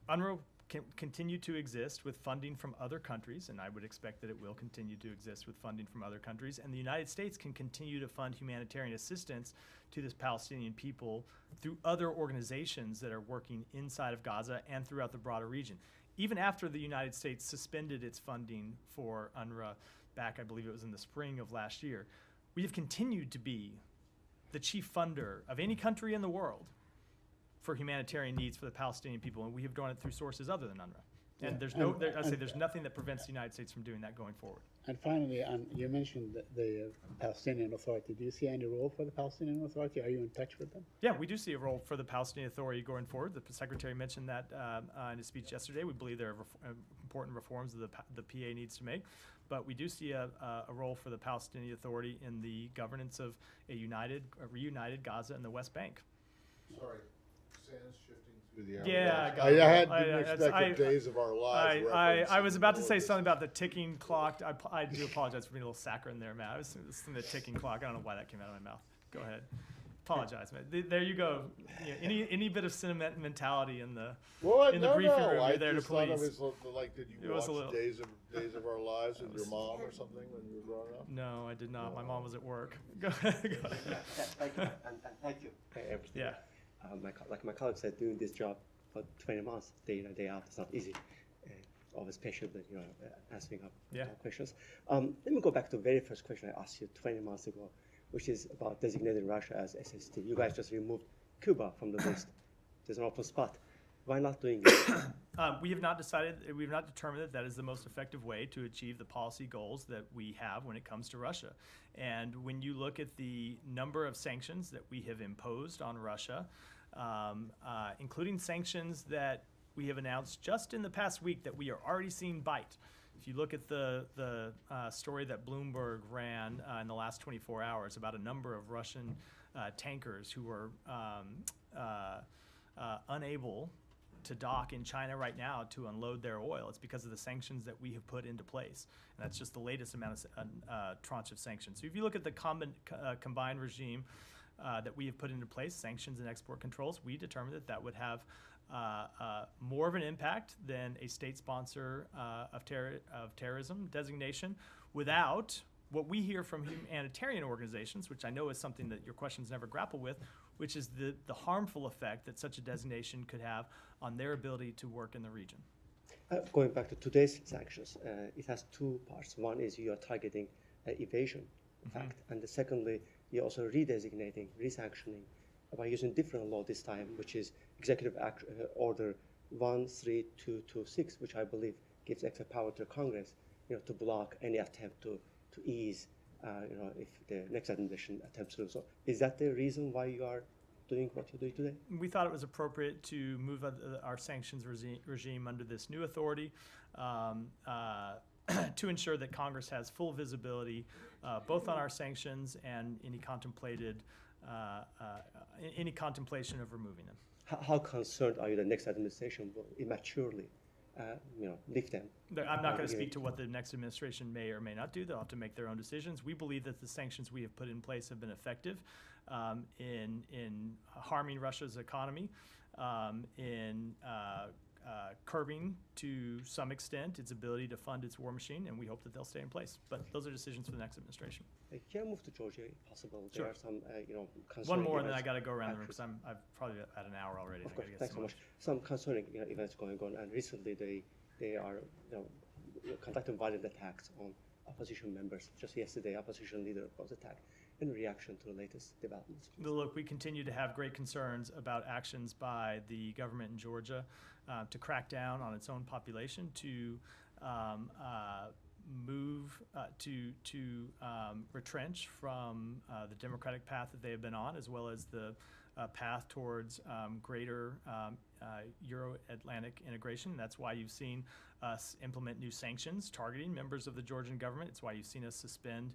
UNRWA can continue to exist with funding from other countries, and I would expect that it will continue to exist with funding from other countries. And the United States can continue to fund humanitarian assistance to this Palestinian people through other organizations that are working inside of Gaza and throughout the broader region. Even after the United States suspended its funding for UNRWA back, I believe it was in the spring of last year, we have continued to be the chief funder of any country in the world for humanitarian needs for the Palestinian people, and we have done it through sources other than UNRWA. And Yeah. there's nothing that prevents the United States from doing that going forward. And finally, you mentioned the Palestinian Authority. Do you see any role for the Palestinian Authority? Are you in touch with them? Yeah, we do see a role for the Palestinian Authority going forward. The Secretary mentioned that in his speech yesterday. We believe there are important reforms that the PA needs to make. But we do see a role for the Palestinian Authority in the governance of a reunited Gaza and the West Bank. Sorry, sands shifting through the hour. Yeah, I didn't expect the Days of Our Lives reference. I was about to say something about the ticking clock. I do apologize for being a little saccharine there, Matt. I was listening to the ticking clock. I don't know why that came out of my mouth. Go ahead. Apologize, man. There you go. Any bit of sentimentality in the briefing room, you're there to just thought please. it was like, did you watch Days of Our Lives with your mom or something when you were growing up? No, I did not. My mom was at work. Go ahead. Thank you, and thank you for everything. Yeah. Like my colleague said, doing this job for 20 months, day in and day out, it's not easy. Always patiently, answering up questions. Let me go back to the very first question I asked you 20 months ago, which is about designating Russia as SST. You guys just removed Cuba from the list. There's an open spot. Why not doing it? We have not determined that is the most effective way to achieve the policy goals that we have when it comes to Russia. And when you look at the number of sanctions that we have imposed on Russia, including sanctions that we have announced just in the past week that we are already seeing bite. If you look at the story that Bloomberg ran in the last 24 hours about a number of Russian tankers who were unable to dock in China right now to unload their oil, it's because of the sanctions that we have put into place. And that's just the latest amount of tranche of sanctions. So if you look at the combined regime that we have put into place, sanctions and export controls, we determined that would have more of an impact than a state sponsor of terrorism designation without what we hear from humanitarian organizations, which I know is something that your questions never grapple with, which is the harmful effect that such a designation could have on their ability to work in the region. Going back to today's sanctions, it has two parts. One is you are targeting evasion, in fact, and secondly, you're also redesignating, resanctioning by using different law this time, which is Executive Order 13226, which I believe gives extra power to Congress, to block any attempt to ease, if the next administration attempts to do so. Is that the reason why you are doing what you're doing today? We thought it was appropriate to move our sanctions regime under this new authority to ensure that Congress has full visibility both on our sanctions and any contemplation of removing them. How concerned are you the next administration will immaturely lift them? I'm not going to speak to what the next administration may or may not do. They'll have to make their own decisions. We believe that the sanctions we have put in place have been effective in harming Russia's economy, in curbing to some extent its ability to fund its war machine, and we hope that they'll stay in place. But those are decisions for the next administration. Can I move to Georgia if possible? Sure. There are some, concerning One more, and then I events. got to go around the room because I've probably at an hour already. Of course, thanks so much. Some concerning events going on, and recently they are conducting violent attacks on opposition members. Just yesterday, opposition leader was attacked in reaction to the latest developments. Look, we continue to have great concerns about actions by the government in Georgia to crack down on its own population, to retrench from the democratic path that they have been on, as well as the path towards greater Euro-Atlantic integration. That's why you've seen us implement new sanctions targeting members of the Georgian government. It's why you've seen us suspend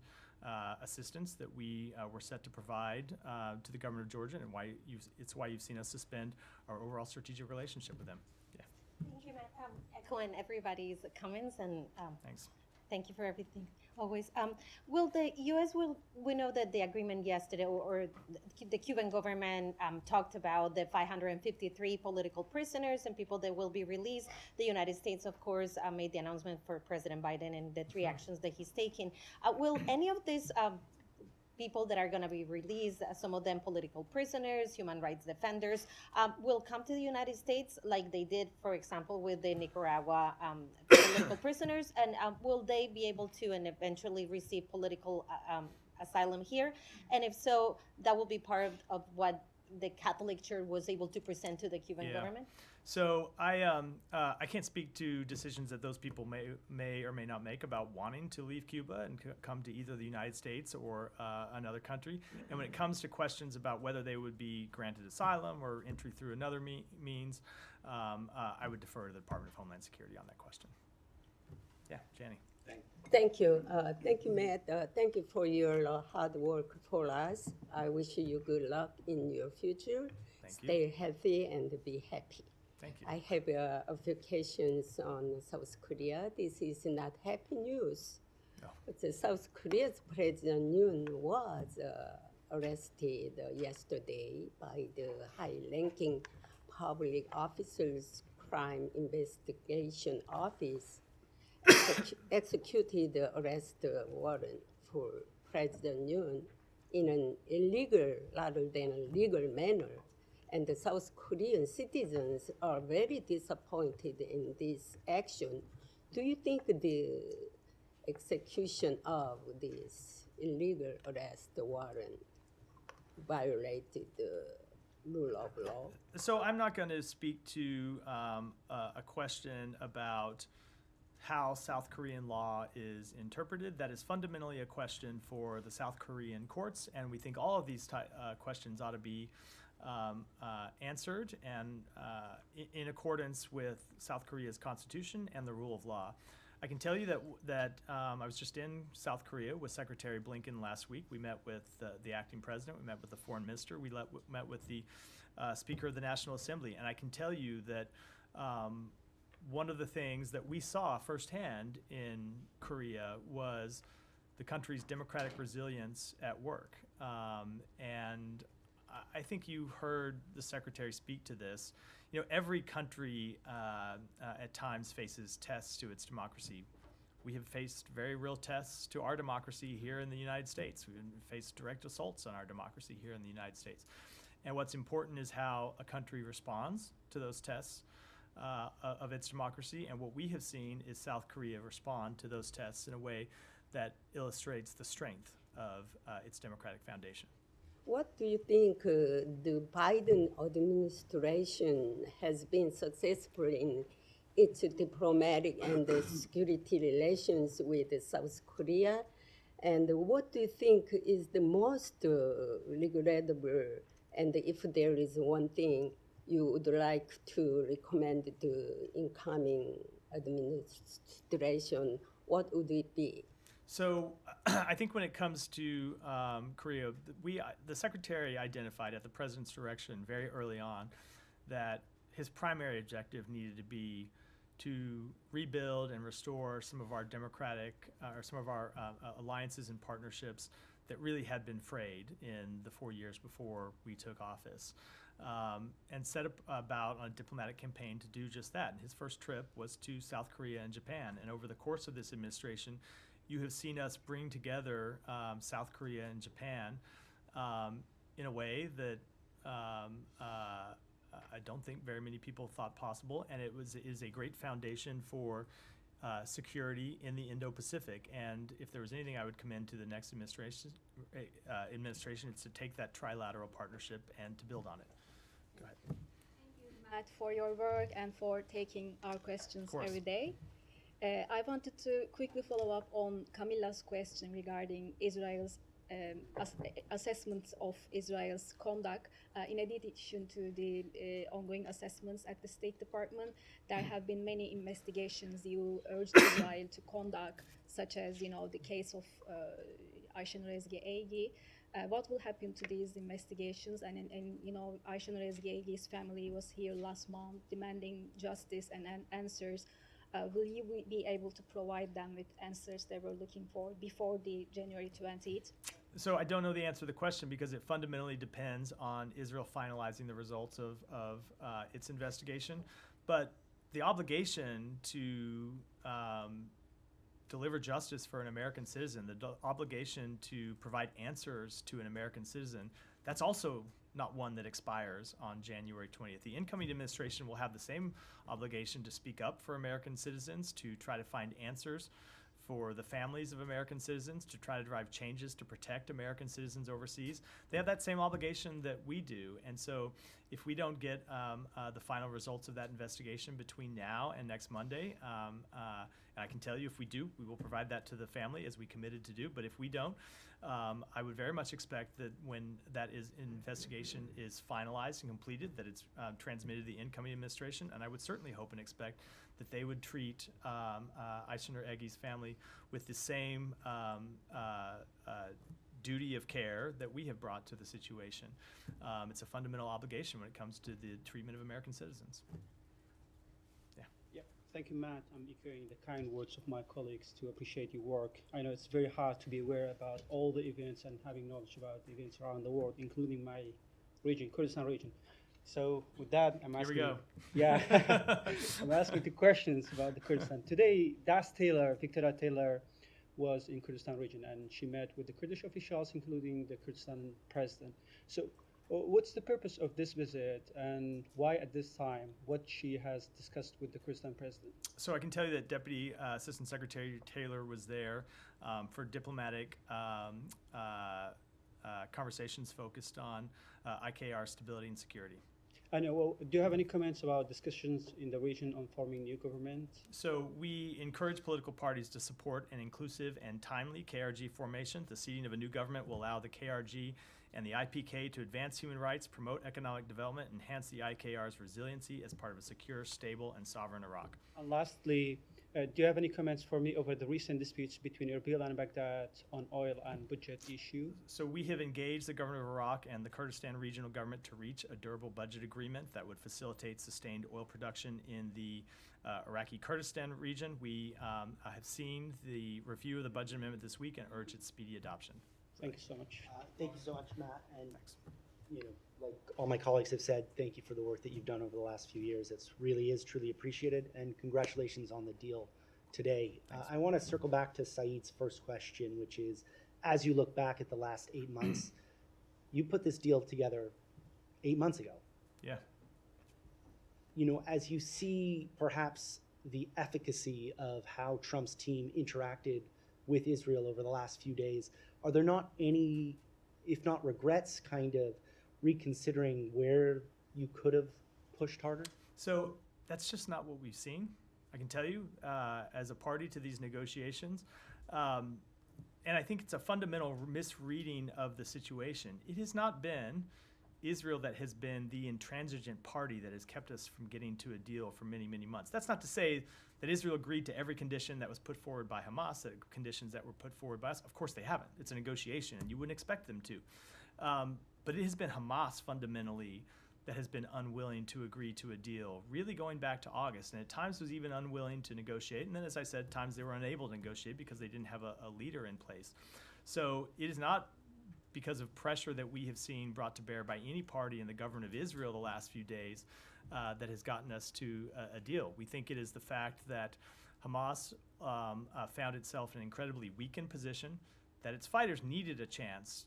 assistance that we were set to provide to the government of Georgia, and it's why you've seen us suspend our overall strategic relationship with them. Yeah. Thank you, Matt. Echoing everybody's comments, and Thanks. thank you for everything. Always. Will the U.S. we know that the agreement yesterday, or the Cuban government talked about the 553 political prisoners and people that will be released. The United States, of course, made the announcement for President Biden and the 3 actions that he's taking. Will any of these people that are going to be released, some of them political prisoners, human rights defenders, will come to the United States like they did, for example, with the Nicaragua political prisoners? And will they be able to and eventually receive political asylum here? And if so, that will be part of what the Catholic Church was able to present to the Cuban government? So I can't speak to decisions that those people may or may not make about wanting to leave Cuba and come to either the United States or another country. And when it comes to questions about whether they would be granted asylum or entry through another means, I would defer to the Department of Homeland Security on that question. Yeah, Janie. Thank you. Thank you, Matt. Thank you for your hard work for us. I wish you good luck in your future. Thank you. Stay healthy and be happy. Thank you. I have applications on South Korea. This is not happy news. No. But the South Korea's President Yoon was arrested yesterday by the high-ranking public officers' crime investigation office. Executed the arrest warrant for President Yoon in an illegal rather than a legal manner. And the South Korean citizens are very disappointed in this action. Do you think the execution of this illegal arrest warrant violated the rule of law? So I'm not going to speak to a question about how South Korean law is interpreted. That is fundamentally a question for the South Korean courts, and we think all of these questions ought to be answered and in accordance with South Korea's constitution and the rule of law. I can tell you that I was just in South Korea with Secretary Blinken last week. We met with the acting president, we met with the foreign minister, we met with the Speaker of the National Assembly, and I can tell you that one of the things that we saw firsthand in Korea was the country's democratic resilience at work. And I think you heard the Secretary speak to this. You know, every country at times faces tests to its democracy. We have faced very real tests to our democracy here in the United States. We've faced direct assaults on our democracy here in the United States. And what's important is how a country responds to those tests of its democracy. And what we have seen is South Korea respond to those tests in a way that illustrates the strength of its democratic foundation. What do you think the Biden administration has been successful in its diplomatic and security relations with South Korea? And what do you think is the most regrettable, and if there is one thing you would like to recommend the incoming administration, what would it be? So I think when it comes to Korea, the Secretary identified at the President's direction very early on that his primary objective needed to be to rebuild and restore some of our democratic or some of our alliances and partnerships that really had been frayed in the 4 years before we took office. And set about on a diplomatic campaign to do just that. And his first trip was to South Korea and Japan. And over the course of this administration, you have seen us bring together South Korea and Japan in a way that I don't think very many people thought possible. And it is a great foundation for security in the Indo-Pacific. And if there was anything I would commend to the next administration, it's to take that trilateral partnership and to build on it. Go ahead. Thank you, Matt, for your work and for taking our questions every day. I wanted to quickly follow up on Camilla's question regarding Israel's assessments of Israel's conduct. In addition to the ongoing assessments at the State Department, there have been many investigations you urged Israel to conduct, such as, the case of Ayşen Rezgi Egi. What will happen to these investigations? And Ayşen Rezgi Egi's family was here last month demanding justice and answers. Will you be able to provide them with answers they were looking for before the January 20th? So I don't know the answer to the question because it fundamentally depends on Israel finalizing the results of its investigation. But the obligation to deliver justice for an American citizen, the obligation to provide answers to an American citizen, that's also not one that expires on January 20th. The incoming administration will have the same obligation to speak up for American citizens, to try to find answers for the families of American citizens to try to drive changes to protect American citizens overseas. They have that same obligation that we do. And so if we don't get the final results of that investigation between now and next Monday, and I can tell you if we do, we will provide that to the family as we committed to do. But if we don't, I would very much expect that when that investigation is finalized and completed, that it's transmitted to the incoming administration. And I would certainly hope and expect that they would treat Aysenur Egi's family with the same duty of care that we have brought to the situation. It's a fundamental obligation when it comes to the treatment of American citizens. Yeah, thank you, Matt. I'm echoing the kind words of my colleagues to appreciate your work. I know it's very hard to be aware about all the events and having knowledge about the events around the world, including my region, Kurdistan region. So with that, I'm asking. Here we go. Yeah, I'm asking 2 questions about the Kurdistan. Today, Victoria Taylor, was in Kurdistan region, and she met with the Kurdish officials, including the Kurdistan president. So what's the purpose of this visit, and why at this time, what she has discussed with the Kurdistan president? So I can tell you that Deputy Assistant Secretary Taylor was there for diplomatic conversations focused on IKR stability and security. I know. Well, do you have any comments about discussions in the region on forming new government? So we encourage political parties to support an inclusive and timely KRG formation. The seating of a new government will allow the KRG and the IPK to advance human rights, promote economic development, enhance the IKR's resiliency as part of a secure, stable, and sovereign Iraq. And lastly, do you have any comments for me over the recent disputes between Erbil and Baghdad on oil and budget issue? So we have engaged the government of Iraq and the Kurdistan regional government to reach a durable budget agreement that would facilitate sustained oil production in the Iraqi Kurdistan region. We have seen the review of the budget amendment this week and urge its speedy adoption. Thank you so much. Thank you so much, Matt. And Thanks. Like all my colleagues have said, thank you for the work that you've done over the last few years. It really is truly appreciated, and congratulations on the deal today. I want to circle back to Saeed's first question, which is, as you look back at the last 8 months, you put this deal together 8 months ago. Yeah. As you see perhaps the efficacy of how Trump's team interacted with Israel over the last few days, are there not any, if not regrets, kind of reconsidering where you could have pushed harder? So that's just not what we've seen. I can tell you, as a party to these negotiations, and I think it's a fundamental misreading of the situation. It has not been Israel that has been the intransigent party that has kept us from getting to a deal for many, many months. That's not to say that Israel agreed to every condition that was put forward by Hamas, the conditions that were put forward by us. Of course they haven't. It's a negotiation, and you wouldn't expect them to. But it has been Hamas fundamentally that has been unwilling to agree to a deal, really going back to August, and at times was even unwilling to negotiate. And then, as I said, times they were unable to negotiate because they didn't have a leader in place. So it is not because of pressure that we have seen brought to bear by any party in the government of Israel the last few days that has gotten us to a deal. We think it is the fact that Hamas found itself in an incredibly weakened position, that its fighters needed a chance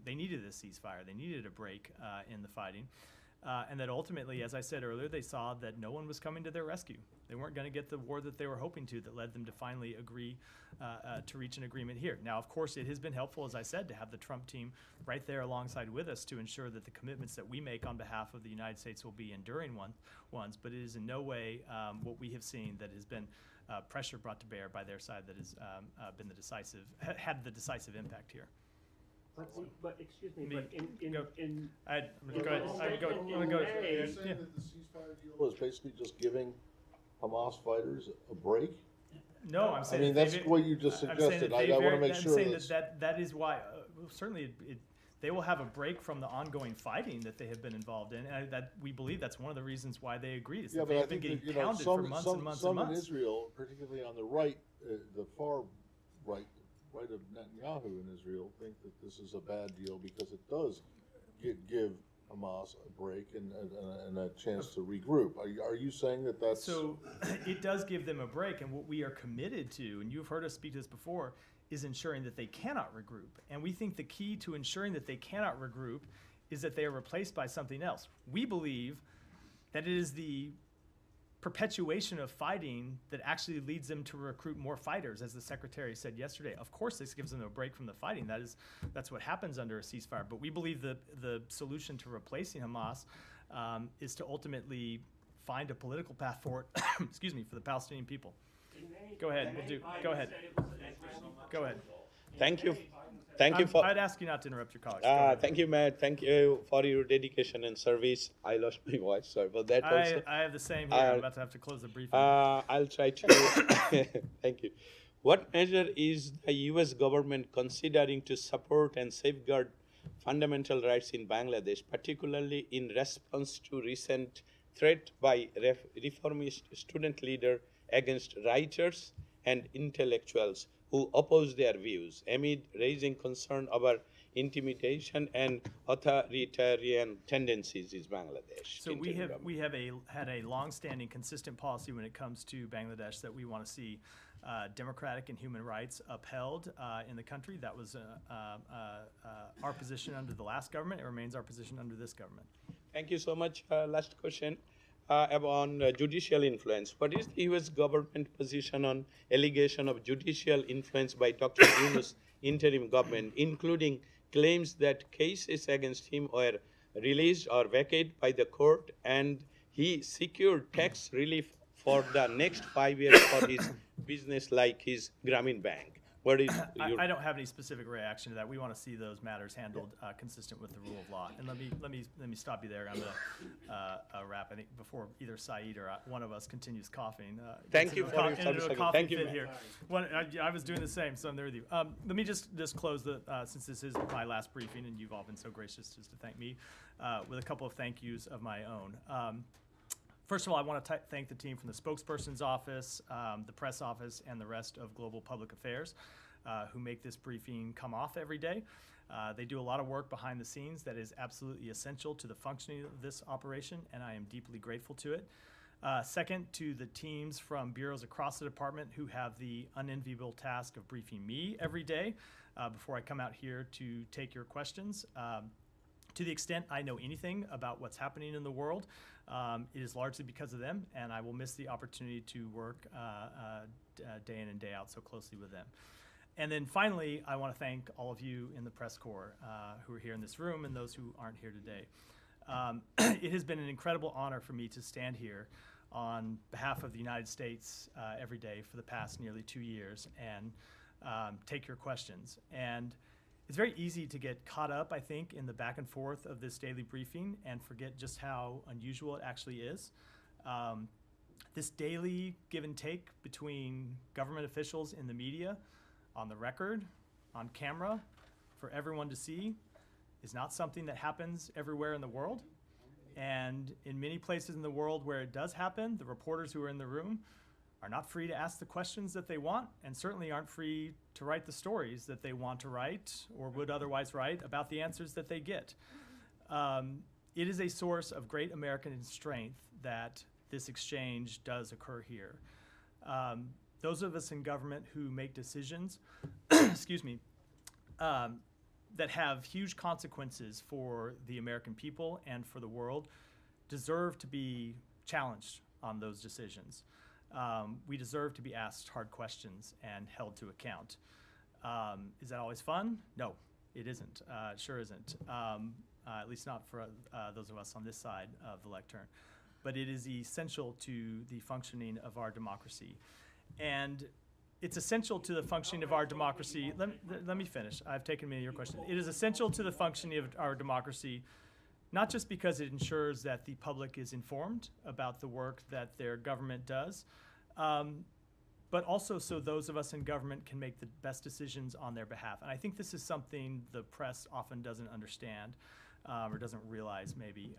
they needed a ceasefire, they needed a break in the fighting, and that ultimately, as I said earlier, they saw that no one was coming to their rescue. They weren't going to get the war that they were hoping to, that led them to finally agree to reach an agreement here. Now, of course, it has been helpful, as I said, to have the Trump team right there alongside with us to ensure that the commitments that we make on behalf of the United States will be enduring ones, but it is in no way what we have seen that has been pressure brought to bear by their side that has been had the decisive impact here. But excuse me, I'm but going to go ahead. Are you saying that the ceasefire deal is basically just giving Hamas fighters a break? No, I'm saying. I mean, that's what you just suggested. I want to make sure. I'm saying that is why. Certainly, they will have a break from the ongoing fighting that they have been involved in, and that we believe that's one of the reasons why they agreed. Is that they have been getting pounded for months and months and months. Some in Israel, particularly on the right, the far right of Netanyahu in Israel, think that this is a bad deal because it does give Hamas a break and a chance to regroup. Are you saying that that's... So it does give them a break, and what we are committed to, and you've heard us speak to this before, is ensuring that they cannot regroup. And we think the key to ensuring that they cannot regroup is that they are replaced by something else. We believe that it is the perpetuation of fighting that actually leads them to recruit more fighters, as the secretary said yesterday. Of course, this gives them a break from the fighting. That's what happens under a ceasefire. But we believe the solution to replacing Hamas is to ultimately find a political path forward, excuse me, for the Palestinian people. Go ahead. Go ahead. Go ahead. Thank you. Thank you for. I'd ask you not to interrupt your colleagues. Thank you, Matt. Thank you for your dedication and service. I lost my voice. Sorry for that. Also, I have the same here. I'm about to have to close the briefing. I'll try to. Thank you. What measure is the U.S. government considering to support and safeguard fundamental rights in Bangladesh, particularly in response to recent threat by reformist student leader against writers and intellectuals who oppose their views, amid raising concern about intimidation and authoritarian tendencies in Bangladesh? So we have had a long-standing, consistent policy when it comes to Bangladesh that we want to see democratic and human rights upheld in the country. That was our position under the last government. It remains our position under this government. Thank you so much. Last question. On judicial influence. What is the U.S. government position on allegation of judicial influence by Dr. Yunus' interim government, including claims that cases against him were released or vacated by the court, and he secured tax relief for the next 5 years for his business, like his Grameen Bank? What is I don't have any specific reaction to that. We want to see those matters handled consistent with the rule of law. And let me stop you there. I'm going to wrap. I think before either Saeed or one of us continues coughing. Thank you for your service. Thank you. Here. I was doing the same, so I'm there with you. Let me just close since this is my last briefing, and you've all been so gracious just to thank me, with a couple of thank yous of my own. First of all, I want to thank the team from the spokesperson's office, the press office, and the rest of Global Public Affairs who make this briefing come off every day. They do a lot of work behind the scenes that is absolutely essential to the functioning of this operation, and I am deeply grateful to it. Second, to the teams from bureaus across the department who have the unenviable task of briefing me every day before I come out here to take your questions. To the extent I know anything about what's happening in the world, it is largely because of them, and I will miss the opportunity to work day in and day out so closely with them. And then finally, I want to thank all of you in the press corps who are here in this room and those who aren't here today. It has been an incredible honor for me to stand here on behalf of the United States every day for the past nearly 2 years and take your questions. And it's very easy to get caught up, I think, in the back and forth of this daily briefing and forget just how unusual it actually is. This daily give and take between government officials in the media, on the record, on camera, for everyone to see, is not something that happens everywhere in the world. And in many places in the world where it does happen, the reporters who are in the room are not free to ask the questions that they want, and certainly aren't free to write the stories that they want to write or would otherwise write about the answers that they get. It is a source of great American strength that this exchange does occur here. Those of us in government who make decisions, excuse me, that have huge consequences for the American people and for the world deserve to be challenged on those decisions. We deserve to be asked hard questions and held to account. Is that always fun? No, it isn't. It sure isn't, at least not for those of us on this side of the lectern. But it is essential to the functioning of our democracy. And it's essential to the functioning of our democracy. Let me finish. I've taken many of your questions. It is essential to the functioning of our democracy, not just because it ensures that the public is informed about the work that their government does, but also so those of us in government can make the best decisions on their behalf. And I think this is something the press often doesn't understand or doesn't realize maybe.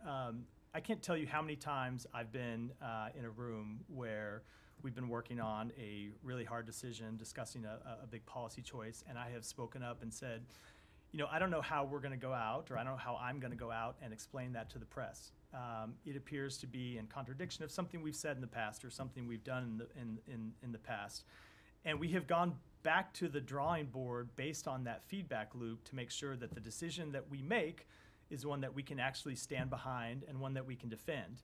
I can't tell you how many times I've been in a room where we've been working on a really hard decision, discussing a big policy choice, and I have spoken up and said, you know, I don't know how we're going to go out, or I don't know how I'm going to go out and explain that to the press. It appears to be in contradiction of something we've said in the past or something we've done in the past. And we have gone back to the drawing board based on that feedback loop to make sure that the decision that we make is one that we can actually stand behind and one that we can defend.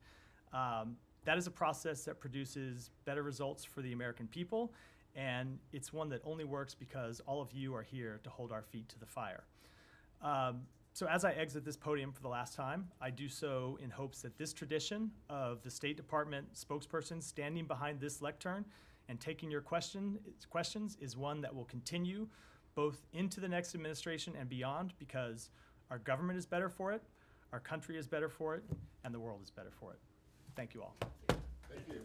That is a process that produces better results for the American people, and it's one that only works because all of you are here to hold our feet to the fire. So as I exit this podium for the last time, I do so in hopes that this tradition of the State Department spokesperson standing behind this lectern and taking your questions is one that will continue both into the next administration and beyond, because our government is better for it, our country is better for it, and the world is better for it. Thank you all. Thank you.